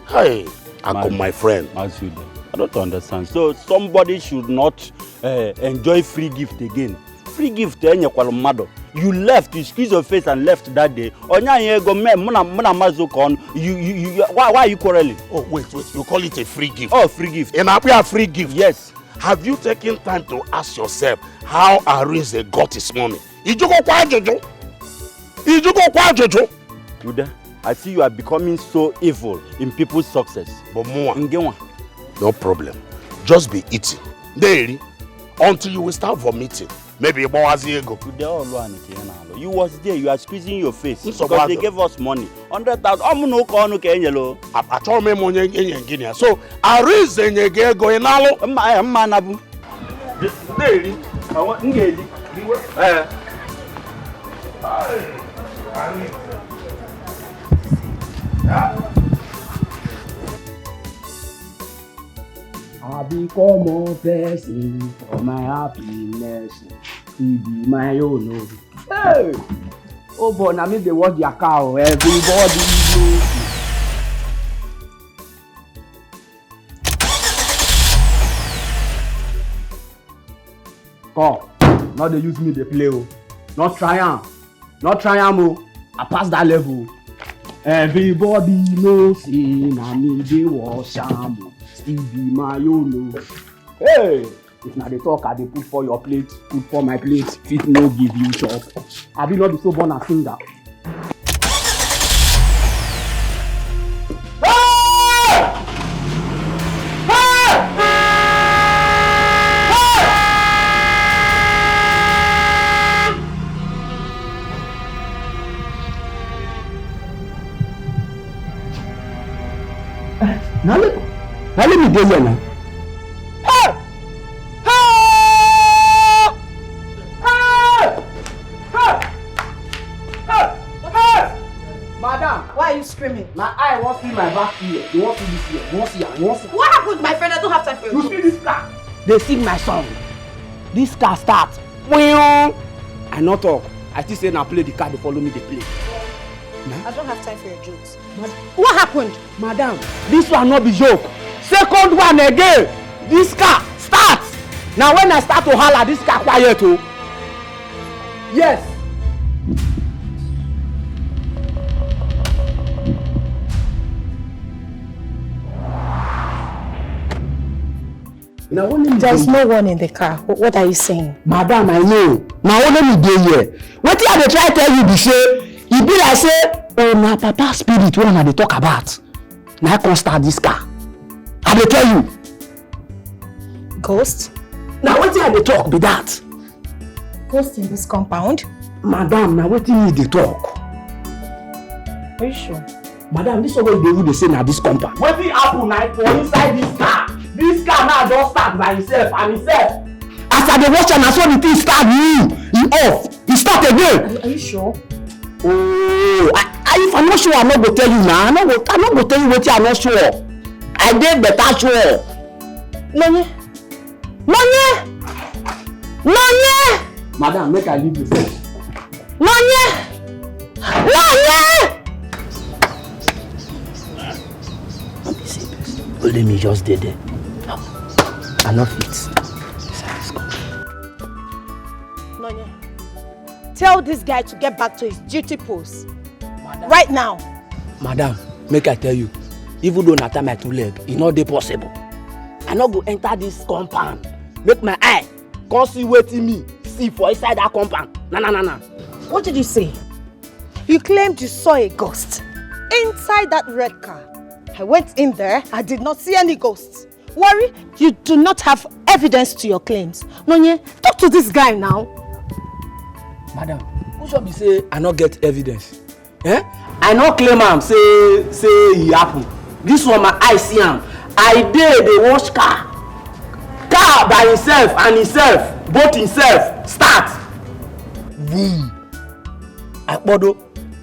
Hey, Akon, my friend. I don't understand. So somebody should not enjoy free gift again. Free gift, you left, you squeeze your face and left that day. Why are you quarreling? Oh, wait, you call it a free gift? Oh, free gift. And a free gift? Yes. Have you taken time to ask yourself how Arinze got his money? Uda, I see you are becoming so evil in people's success. But more, no problem. Just be eating daily until you will start vomiting. Maybe more as you go. You was there, you are squeezing your face because they gave us money. 100,000. I told me money in Guinea. So Arinze nyege go inalo. Manabu. Daily. I want ngeli. I become more person for my happiness. Be my own. Hey! Oh boy, I mean they watch their cow. Everybody knows. Come, now they use me, they play. Not try am. I pass that level. Everybody knows na me dey wash am. Still be my own. Hey! If na dey talk, I dey put for your plate, put for my plate, fit no give you chop. I be not be so born a singer. Now let me go here now. Madam, why are you screaming? My eye won't see my back here. You won't see this here. You won't see her. You won't see. What happened, my friend? I don't have time for you. You see this car? They sing my song. This car starts. I not talk. I still say now play the car. They follow me. They play. Nah? I don't have time for your jokes. What happened? Madam, this one not be joke. Second one again. This car starts. Now when I start to holler, this car quiet too. Yes. There's no one in the car. What are you saying? Madam, I know. Now only me dey here. What I dey try tell you be say, e be like say, oh na papa spirit wey una dey talk about. Na I come start this car. I dey tell you. Ghost? Now wetin I dey talk be that. Ghost in this compound? Madam, now wetin me dey talk? Are you sure? Madam, this one wey dey say na this compound. Wetin happen na for inside this car? This car now just start by himself and himself. As I dey watch am, na so the thing start. He off. He start again. Are you sure? Oh, if I'm not sure, I'm not go tell you now. I'm not go tell you wetin I'm not sure. I dey better sure. Nonye. Madam, make I leave you first. Nonye. Only me just did it. I not fit. Nonye, tell this guy to get back to his duty post. Right now. Madam, make I tell you, even though na tie my two leg, e no dey possible. I no go enter this compound. Make my eye come see wetin me see for inside that compound. Nah. What did you say? You claimed you saw a ghost inside that red car. I went in there. I did not see any ghosts. Worry, you do not have evidence to your claims. Nonye, talk to this guy now. Madam, who should be say I not get evidence? I not claim am say e happen. This one my eye see am. I dey wash car by himself and himself, both himself start. Boom. Akpodo,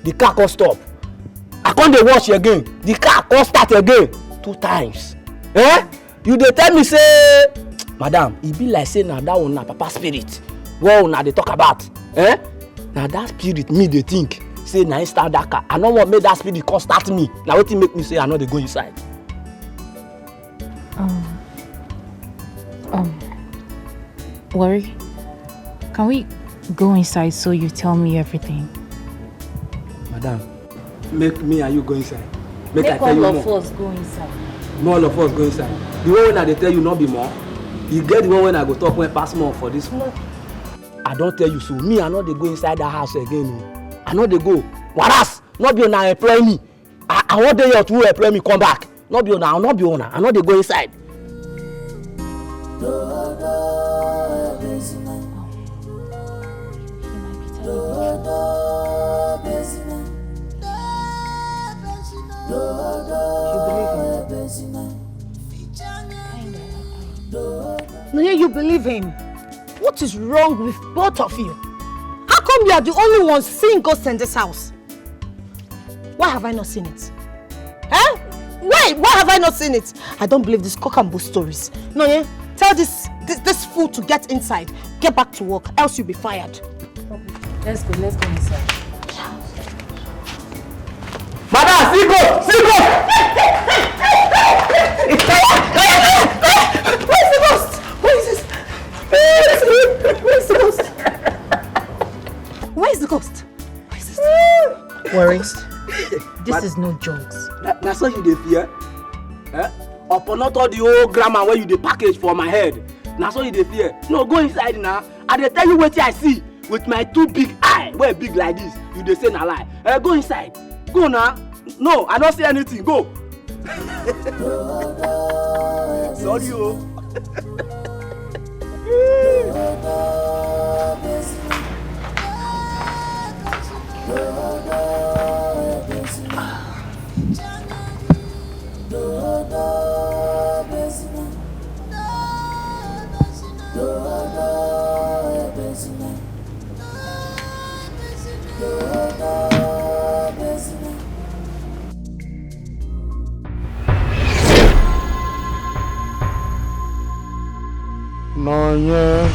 the car come stop. I come dey wash again. The car come start again 2 times. You dey tell me say, madam, e be like say na that one na papa spirit. What una dey talk about? Na that spirit me dey think say na start that car. I no want make that spirit come start me. Na wetin make me say I no dey go inside. Worry. Can we go inside so you tell me everything? Madam, make me and you go inside. Make I tell all you of more. us go inside. Make all of us go inside. The one when I dey tell you not be more. You get the one when I go talk when pass more for this one. I don't tell you so. Me, I no dey go inside that house again. I no dey go. Whereas, not be una employ me. I want dey here to employ me come back. Not be una, I no be una. I no dey go inside. No, you believe him. What is wrong with both of you? How come you are the only ones seeing ghosts in this house? Why have I not seen it? Why have I not seen it? I don't believe these cock and bull stories. No, tell this fool to get inside. Get back to work, else you'll be fired. Let's go inside. Madam, see go! Where's the ghost? Where is this? Where's the ghost? Where is the ghost? Where is this? Worry. This is no jokes. That's what you dey fear? Upon not all the old grammar where you dey package for my head. That's what you dey fear. No, go inside now. I dey tell you what I see with my 2 big eyes. Where big like this, you dey say na lie. Go inside. Go now. No, I don't see anything. Go. Sorry, oh. No, yeah.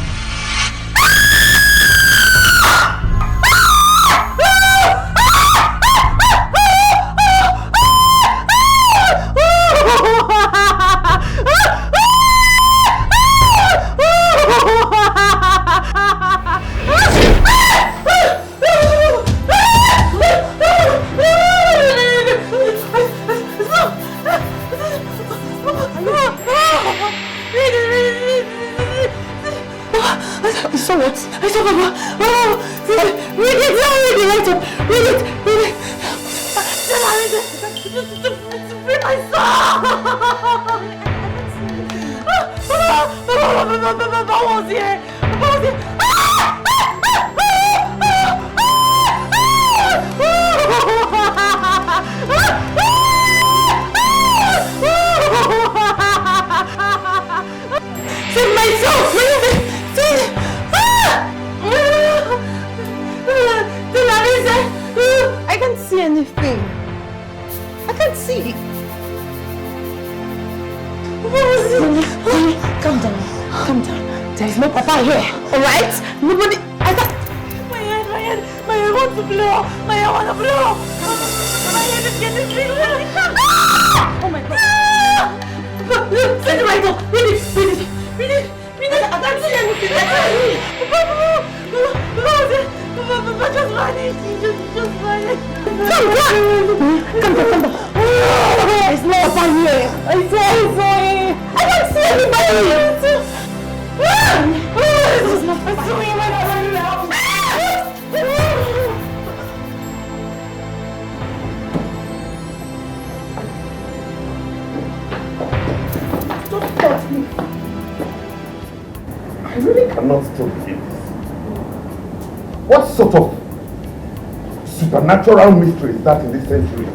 Supernatural mystery is that in this century?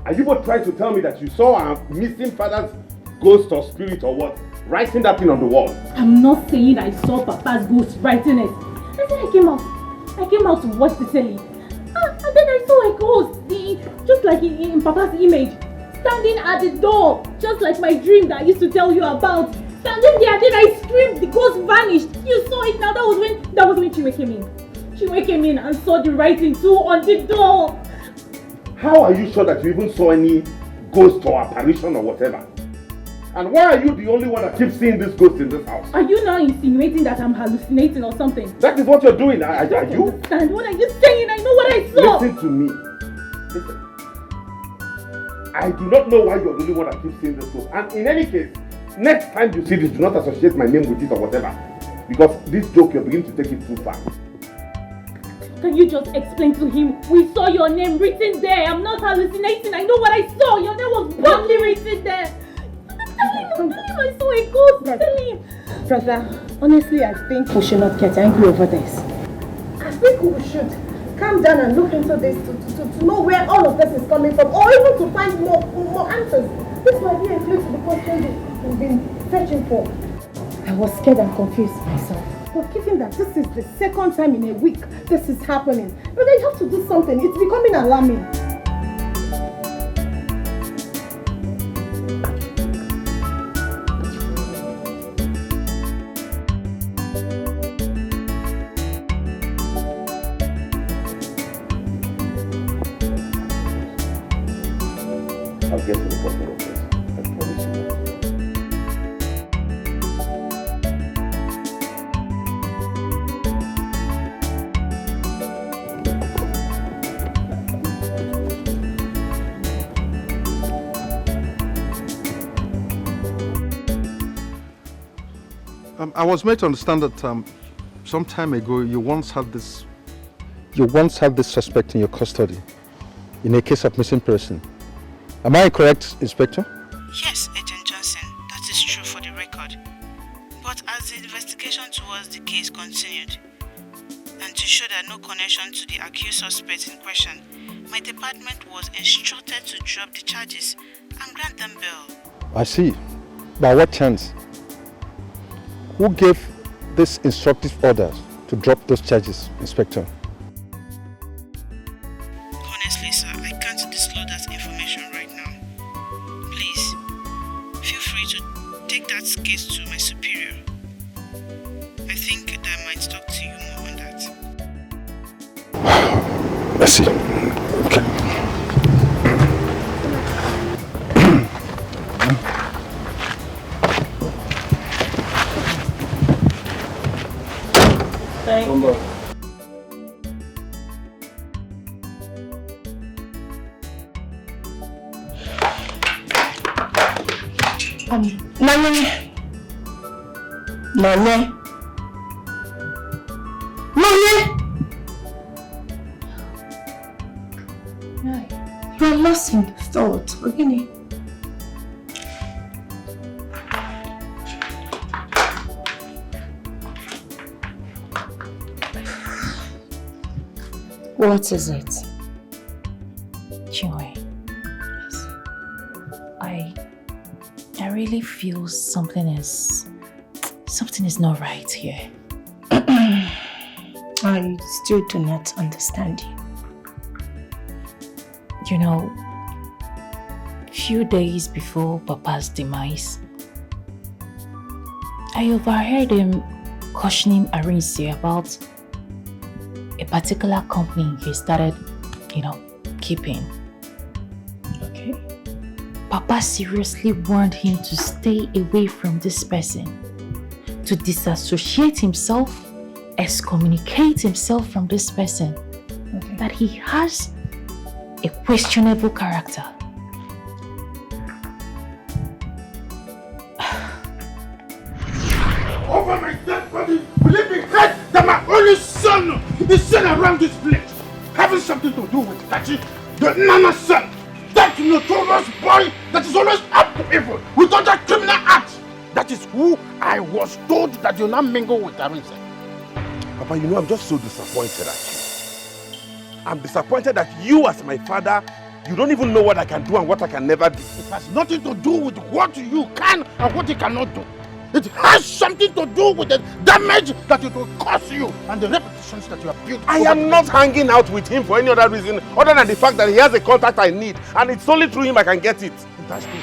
Are you both trying to tell me that you saw a missing father's ghost or spirit or what? Writing that thing on the wall? I'm not saying I saw Papa's ghost writing it. I said I came out to watch the telly. And then I saw a ghost. just like in Papa's image. Standing at the door, just like my dream that I used to tell you about. Standing there, then I screamed, the ghost vanished. You saw it now, that was when Chinwe came in. Chinwe came in and saw the writing too on the door. How are you sure that you even saw any ghost or apparition or whatever? And why are you the only one that keeps seeing this ghost in this house? Are you now insinuating that I'm hallucinating or something? That is what you're doing. Are you? Understand? What are you saying? I know what I saw. Listen to me. Listen. I do not know why you're the only one that keeps seeing this ghost. And in any case, next time you see this, do not associate my name with it or whatever. Because this joke, you're beginning to take it too far. Can you just explain to him? We saw your name written there. I'm not hallucinating. I know what I saw. Your name was boldly written there. Tell him I saw a ghost. Tell him. Brother, honestly, I think we should not get angry over this. I think we should calm down and look into this to know where all of this is coming from, or even to find more answers. This might be a clue to the question we've been searching for. I was scared and confused myself. But given that this is the second time in a week this is happening, but they have to do something. It's becoming alarming. I'll get to the bottom of this. I promise you. I was made to understand that some time ago you once had this suspect in your custody in a case of missing person. Am I correct, Inspector? Yes, Agent Johnson, that is true for the record. But as the investigation towards the case continued, and to show that no connection to the accused suspect in question, my department was instructed to drop the charges and grant them bail. I see. By what chance? Who gave these instructive orders to drop those charges, Inspector? Honestly, sir, I can't disclose that information right now. Please, feel free to take that case to my superior. I think that I might talk to you more on that. I see. Okay. Thank you. You're lost in thought, Ogini. What is it? Chinwe, yes. I really feel something is not right here. I still do not understand you. You know, few days before Papa's demise, I overheard him cautioning Arinze about a particular company he started, keeping. Okay. Papa seriously warned him to stay away from this person, to disassociate himself, excommunicate himself from this person, okay. That he has a questionable character. Over my dead body, will it be heard that my only son is seen around this place, having something to do with Kachi, the Nana's son, that notorious boy that is always up to evil with other criminal acts? That is who I was told that you now mingle with Arinze. Papa, I'm just so disappointed at you. I'm disappointed that you, as my father, you don't even know what I can do and what I can never do. It has nothing to do with what you can and what you cannot do. It has something to do with the damage that it will cause you and the reputations that you have built. I am not hanging out with him for any other reason other than the fact that he has a contact I need, and it's only through him I can get it. That's good.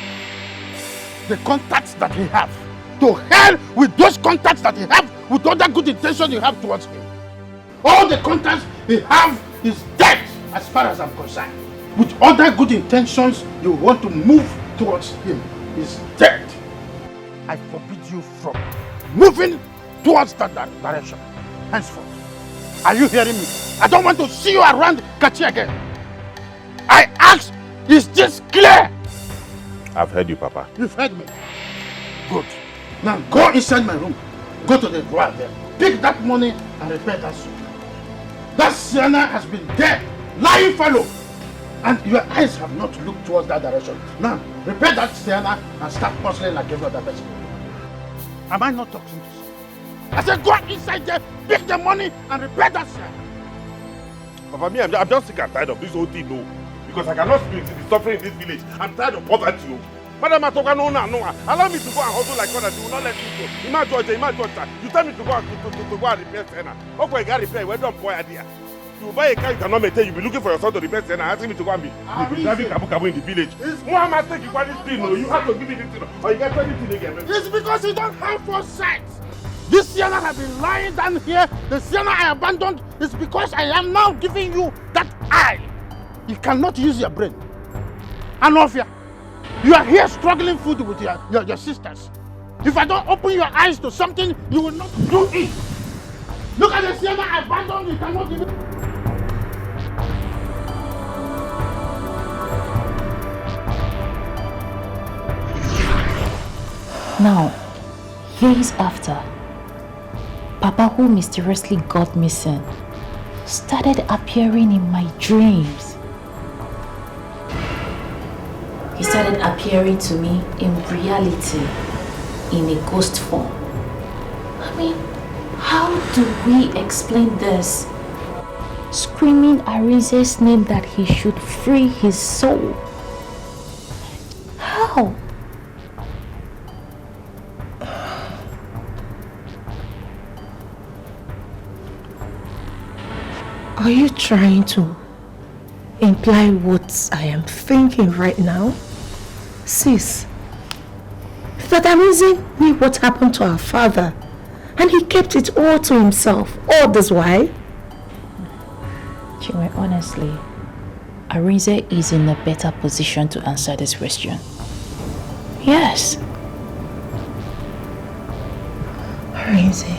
The contacts that we have, to hell with those contacts that he have with other good intentions you have towards him. All the contacts he have is dead as far as I'm concerned. With other good intentions you want to move towards him is dead. I forbid you from moving towards that direction henceforth. Are you hearing me? I don't want to see you around Kachi again. I ask, is this clear? I've heard you, Papa. You've heard me. Good. Now go inside my room. Go to the drawer there. Pick that money and repair that soup. That Sienna has been dead, lying fallow. And your eyes have not looked towards that direction. Now, repair that Sienna and start hustling like every other person. Am I not talking to you? I said go inside there, pick the money and repair that Sienna. Papa, me, I'm just sick and tired of this whole thing, no. Because I cannot speak to the suffering in this village. I'm tired of poverty. Madam Atoka, no. Allow me to go and hustle like others. You will not let me go. You tell me to go and repair Sienna. Okay, I got repair. Where don't boy idea? You buy a car you cannot maintain. You be looking for your son to repair Sienna, asking me to go and be driving kabu in the village. Why am I taking for this thing? No, you have to give me this thing, or you get anything again. It's because you don't have foresight. This Sienna has been lying down here. The Sienna I abandoned is because I am now giving you that eye. You cannot use your brain. Anofia, you are here struggling food with your sisters. If I don't open your eyes to something, you will not do it. Look at the Sienna I abandoned. You cannot even... Now, years after, Papa, who mysteriously got missing, started appearing in my dreams. He started appearing to me in reality, in a ghost form. I mean, how do we explain this? Screaming Arize's name that he should free his soul. How? Are you trying to imply what I am thinking right now? Sis, that Arize knew what happened to our father and he kept it all to himself all this while? Chinwe, honestly, Arize is in a better position to answer this question. Yes. Arize.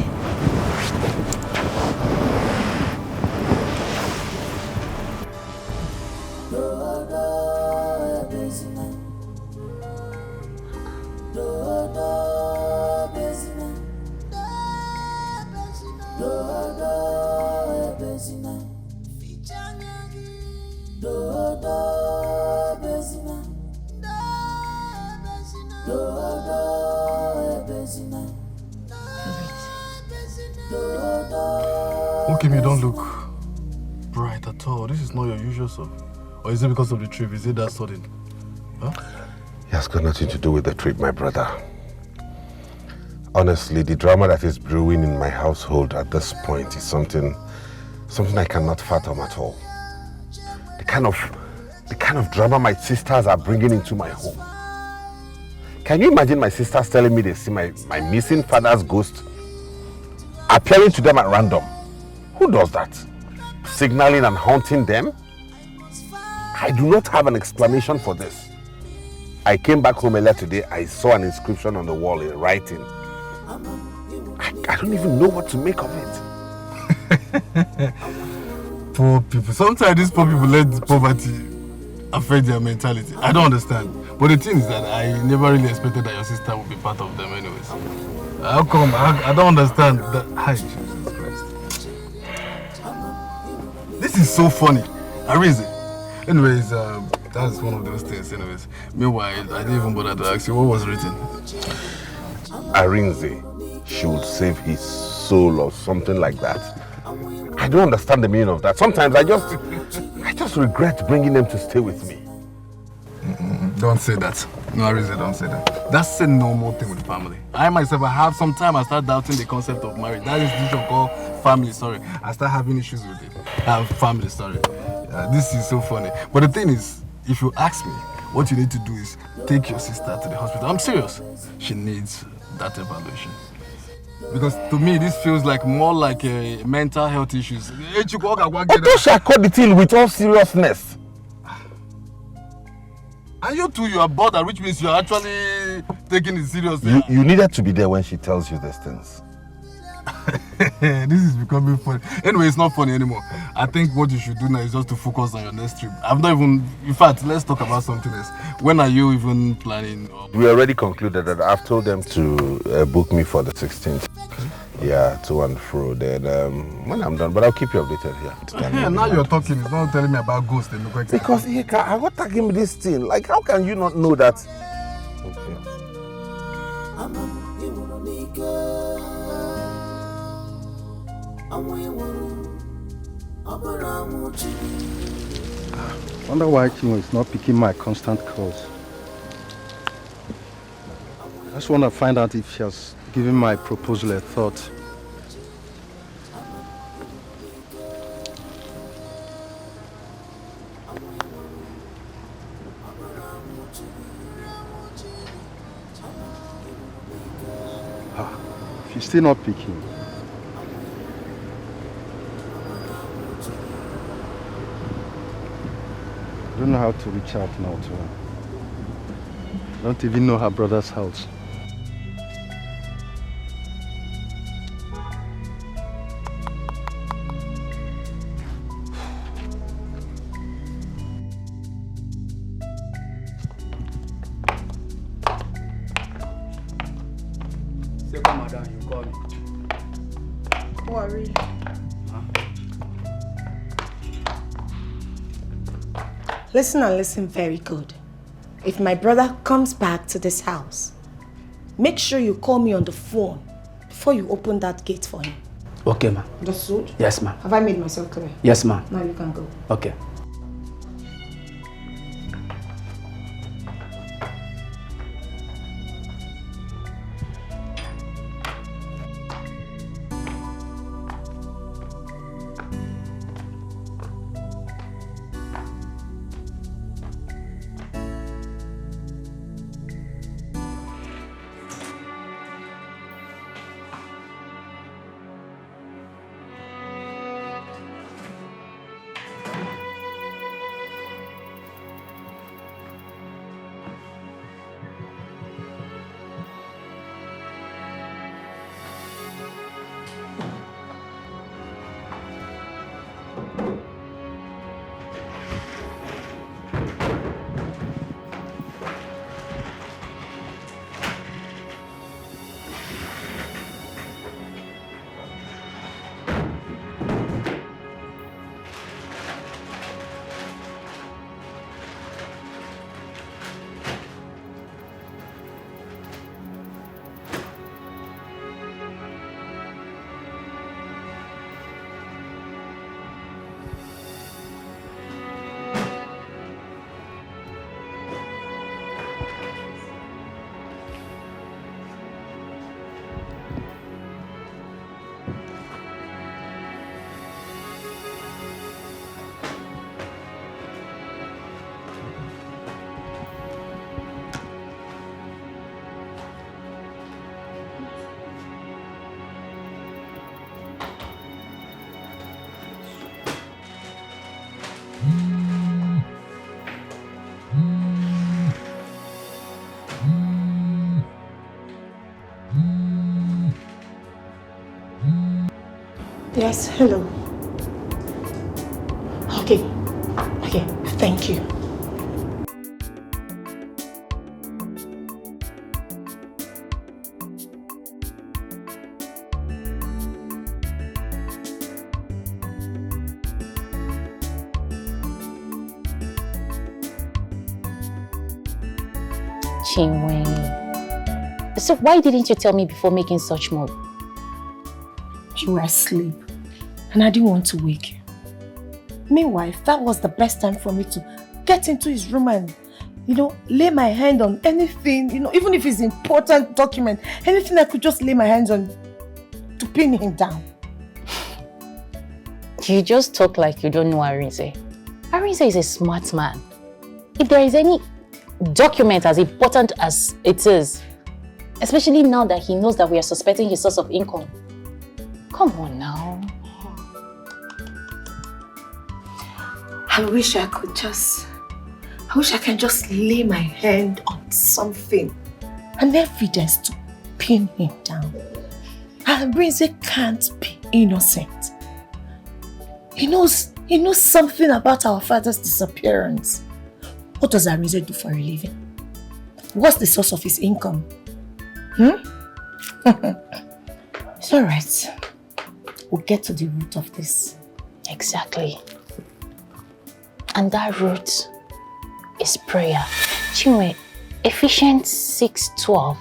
Okam, you don't look bright at all. This is not your usual self. Or is it because of the trip? Is it that sudden? Huh? It has got nothing to do with the trip, my brother. Honestly, the drama that is brewing in my household at this point is something I cannot fathom at all. The kind of drama my sisters are bringing into my home. Can you imagine my sisters telling me they see my missing father's ghost appearing to them at random? Who does that? Signaling and haunting them? I do not have an explanation for this. I came back home earlier today, I saw an inscription on the wall in writing. I don't even know what to make of it. Poor people. Sometimes these poor people let poverty affect their mentality. I don't understand. But the thing is that I never really expected that your sister would be part of them anyways. How come? I don't understand that. Hi, Jesus Christ. This is so funny. Arize. Anyways, that's one of those things anyways. Meanwhile, I didn't even bother to ask you what was written. Arize should save his soul or something like that. I don't understand the meaning of that. Sometimes I just regret bringing them to stay with me. Don't say that. No, Arise, don't say that. That's a normal thing with the family. I myself, I have some time, I start doubting the concept of marriage. That institution called family, sorry. I start having issues with it. Family, sorry. This is so funny. But the thing is, if you ask me, what you need to do is take your sister to the hospital. I'm serious. She needs that evaluation. Because to me, this feels like more like a mental health issues. Oto shall cut the thing with all seriousness. And you too, you are bothered, which means you are actually taking it seriously. You needed to be there when she tells you these things. This is becoming funny. Anyway, it's not funny anymore. I think what you should do now is just to focus on your next trip. I've not even... In fact, let's talk about something else. When are you even planning? We already concluded that I've told them to book me for the 16th. Yeah, to and fro. Then when I'm done, but I'll keep you updated here. Now you're talking. It's not telling me about ghosts. Because Ika, I got to give me this thing. Like, how can you not know that? Okay. I wonder why Chimo is not picking my constant calls. I just want to find out if she has given my proposal a thought. She's still not picking. I don't know how to reach out now to her. I don't even know her brother's house. Listen and listen very good. If my brother comes back to this house, make sure you call me on the phone before you open that gate for him. Okay, ma'am. Understood? Yes, ma'am. Have I made myself clear? Yes, ma'am. Now you can go. Okay. Yes, hello. Okay, thank you. Chinwe. So why didn't you tell me before making such move? You were asleep and I didn't want to wake you. Meanwhile, that was the best time for me to get into his room and lay my hand on anything, even if it's important document, anything I could just lay my hands on to pin him down. You just talk like you don't know Arinze. Arinze is a smart man. If there is any document as important as it is, especially now that he knows that we are suspecting his source of income, come on now. I wish I can just lay my hand on something, an evidence to pin him down. Arinze can't be innocent. He knows something about our father's disappearance. What does Arinze do for a living? What's the source of his income? It's alright. We'll get to the root of this. Exactly. And that root is prayer. Chinwe, Ephesians 6:12.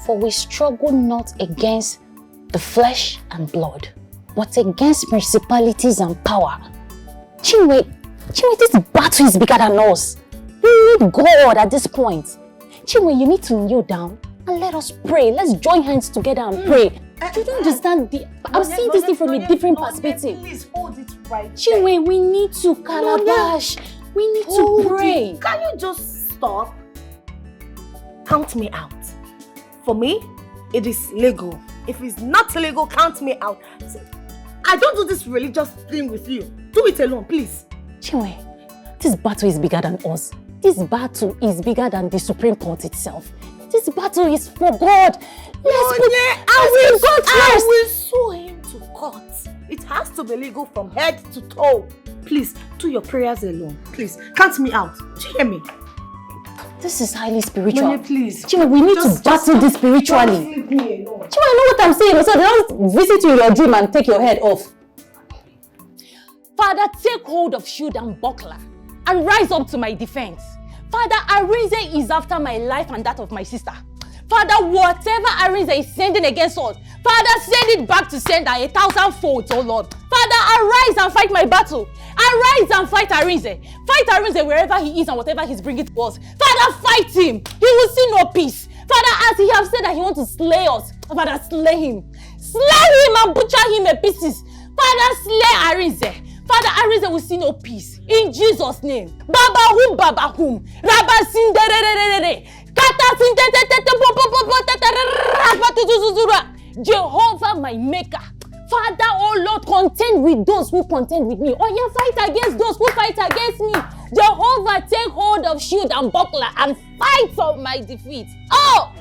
For we struggle not against the flesh and blood, but against principalities and power. Chinwe, this battle is bigger than us. We need God at this point. Chinwe, you need to kneel down and let us pray. Let's join hands together and pray. You don't understand I'm seeing this thing from a different perspective. Please hold it right. Chinwe, we need to calabash. We need to pray. Can you just stop? Count me out. For me, it is legal. If it's not legal, count me out. See, I don't do this religious thing with you. Do it alone, please. Chinwe, this battle is bigger than us. This battle is bigger than the Supreme Court itself. This battle is for God. I will sue him to court. It has to be legal from head to toe. Please, do your prayers alone. Please, count me out. Do you hear me? This is highly spiritual. Money, please. Chinwe, we need to battle this spiritually. Just leave me alone. Chinwe, I know what I'm saying. So they don't visit you in your dream and take your head off. Father, take hold of shield and buckler and rise up to my defense. Father, Arinze is after my life and that of my sister. Father, whatever Arinze is sending against us, Father, send it back to sender 1,000-fold, oh Lord. Father, arise and fight my battle. Arise and fight Arinze. Fight Arinze wherever he is and whatever he's bringing to us. Father, fight him. He will see no peace. Father, as he has said that he wants to slay us, Father, slay him. Slay him and butcher him in pieces. Father, slay Arinze. Father, Arinze will see no peace. In Jesus' name. Baba hum. Rabba sinderererere. Kata Jehovah, my maker. Father, oh Lord, contend with those who contend with me. Oh yeah, fight against those who fight against me. Jehovah, take hold of shield and buckler and fight for my defeat. Oh!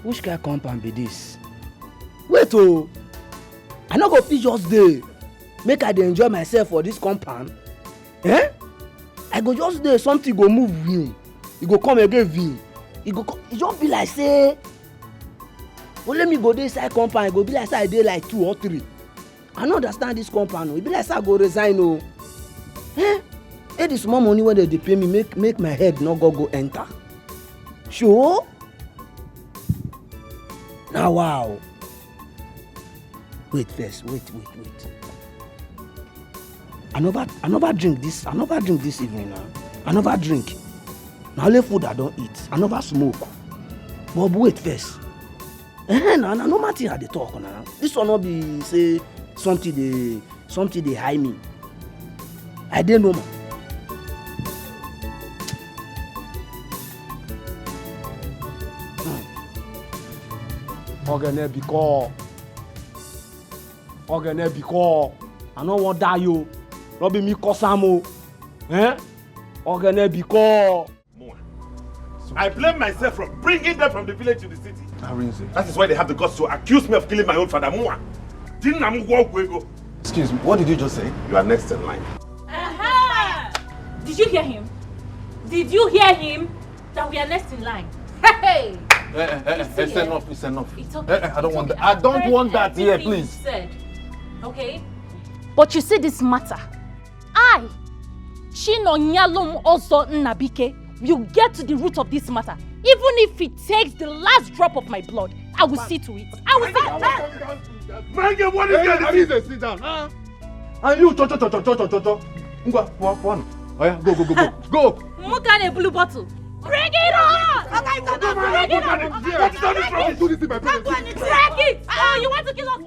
Which kind of compound be this? Wait oh! I no go fit just dey make I dey enjoy myself for this compound. Eh? I go just dey something go move vim. E go come again vim. E just be like say only me go dey inside compound. E go be like say I dey like 2 or 3. I no understand this compound o. E be like say I go resign o. Eh? Hey, the small money wey dem dey pay me make my head no go enter. Sure? Now wow. Wait first, wait. I never drink this evening now. I never drink. Na only food I don eat. I never smoke. But wait first. Na normal thing I dey talk now. This one no be say something dey hide me. I dey normal. Ogene biko. I no wan die o. No be me cause am o. Eh? Ogene biko. I blame myself for bringing them from the village to the city. That is why they have the guts to accuse me of killing my own father. Excuse me, what did you just say? You are next in line. Did you hear him? Did you hear him? That we are next in line. Hey! It's enough. It's okay. I don't want that. I don't want that here, please. Said. Okay? But you see this matter. I, Chinonyalum also Nabike, will get to the root of this matter. Even if it takes the last drop of my blood, I will see to it. I will see to it. Mange, what is your disease? Sit down. And you, Go. Oh yeah, go. Mukane blue bottle. Bring it on! Bring it on! What is that? Drag it! You want to kill us?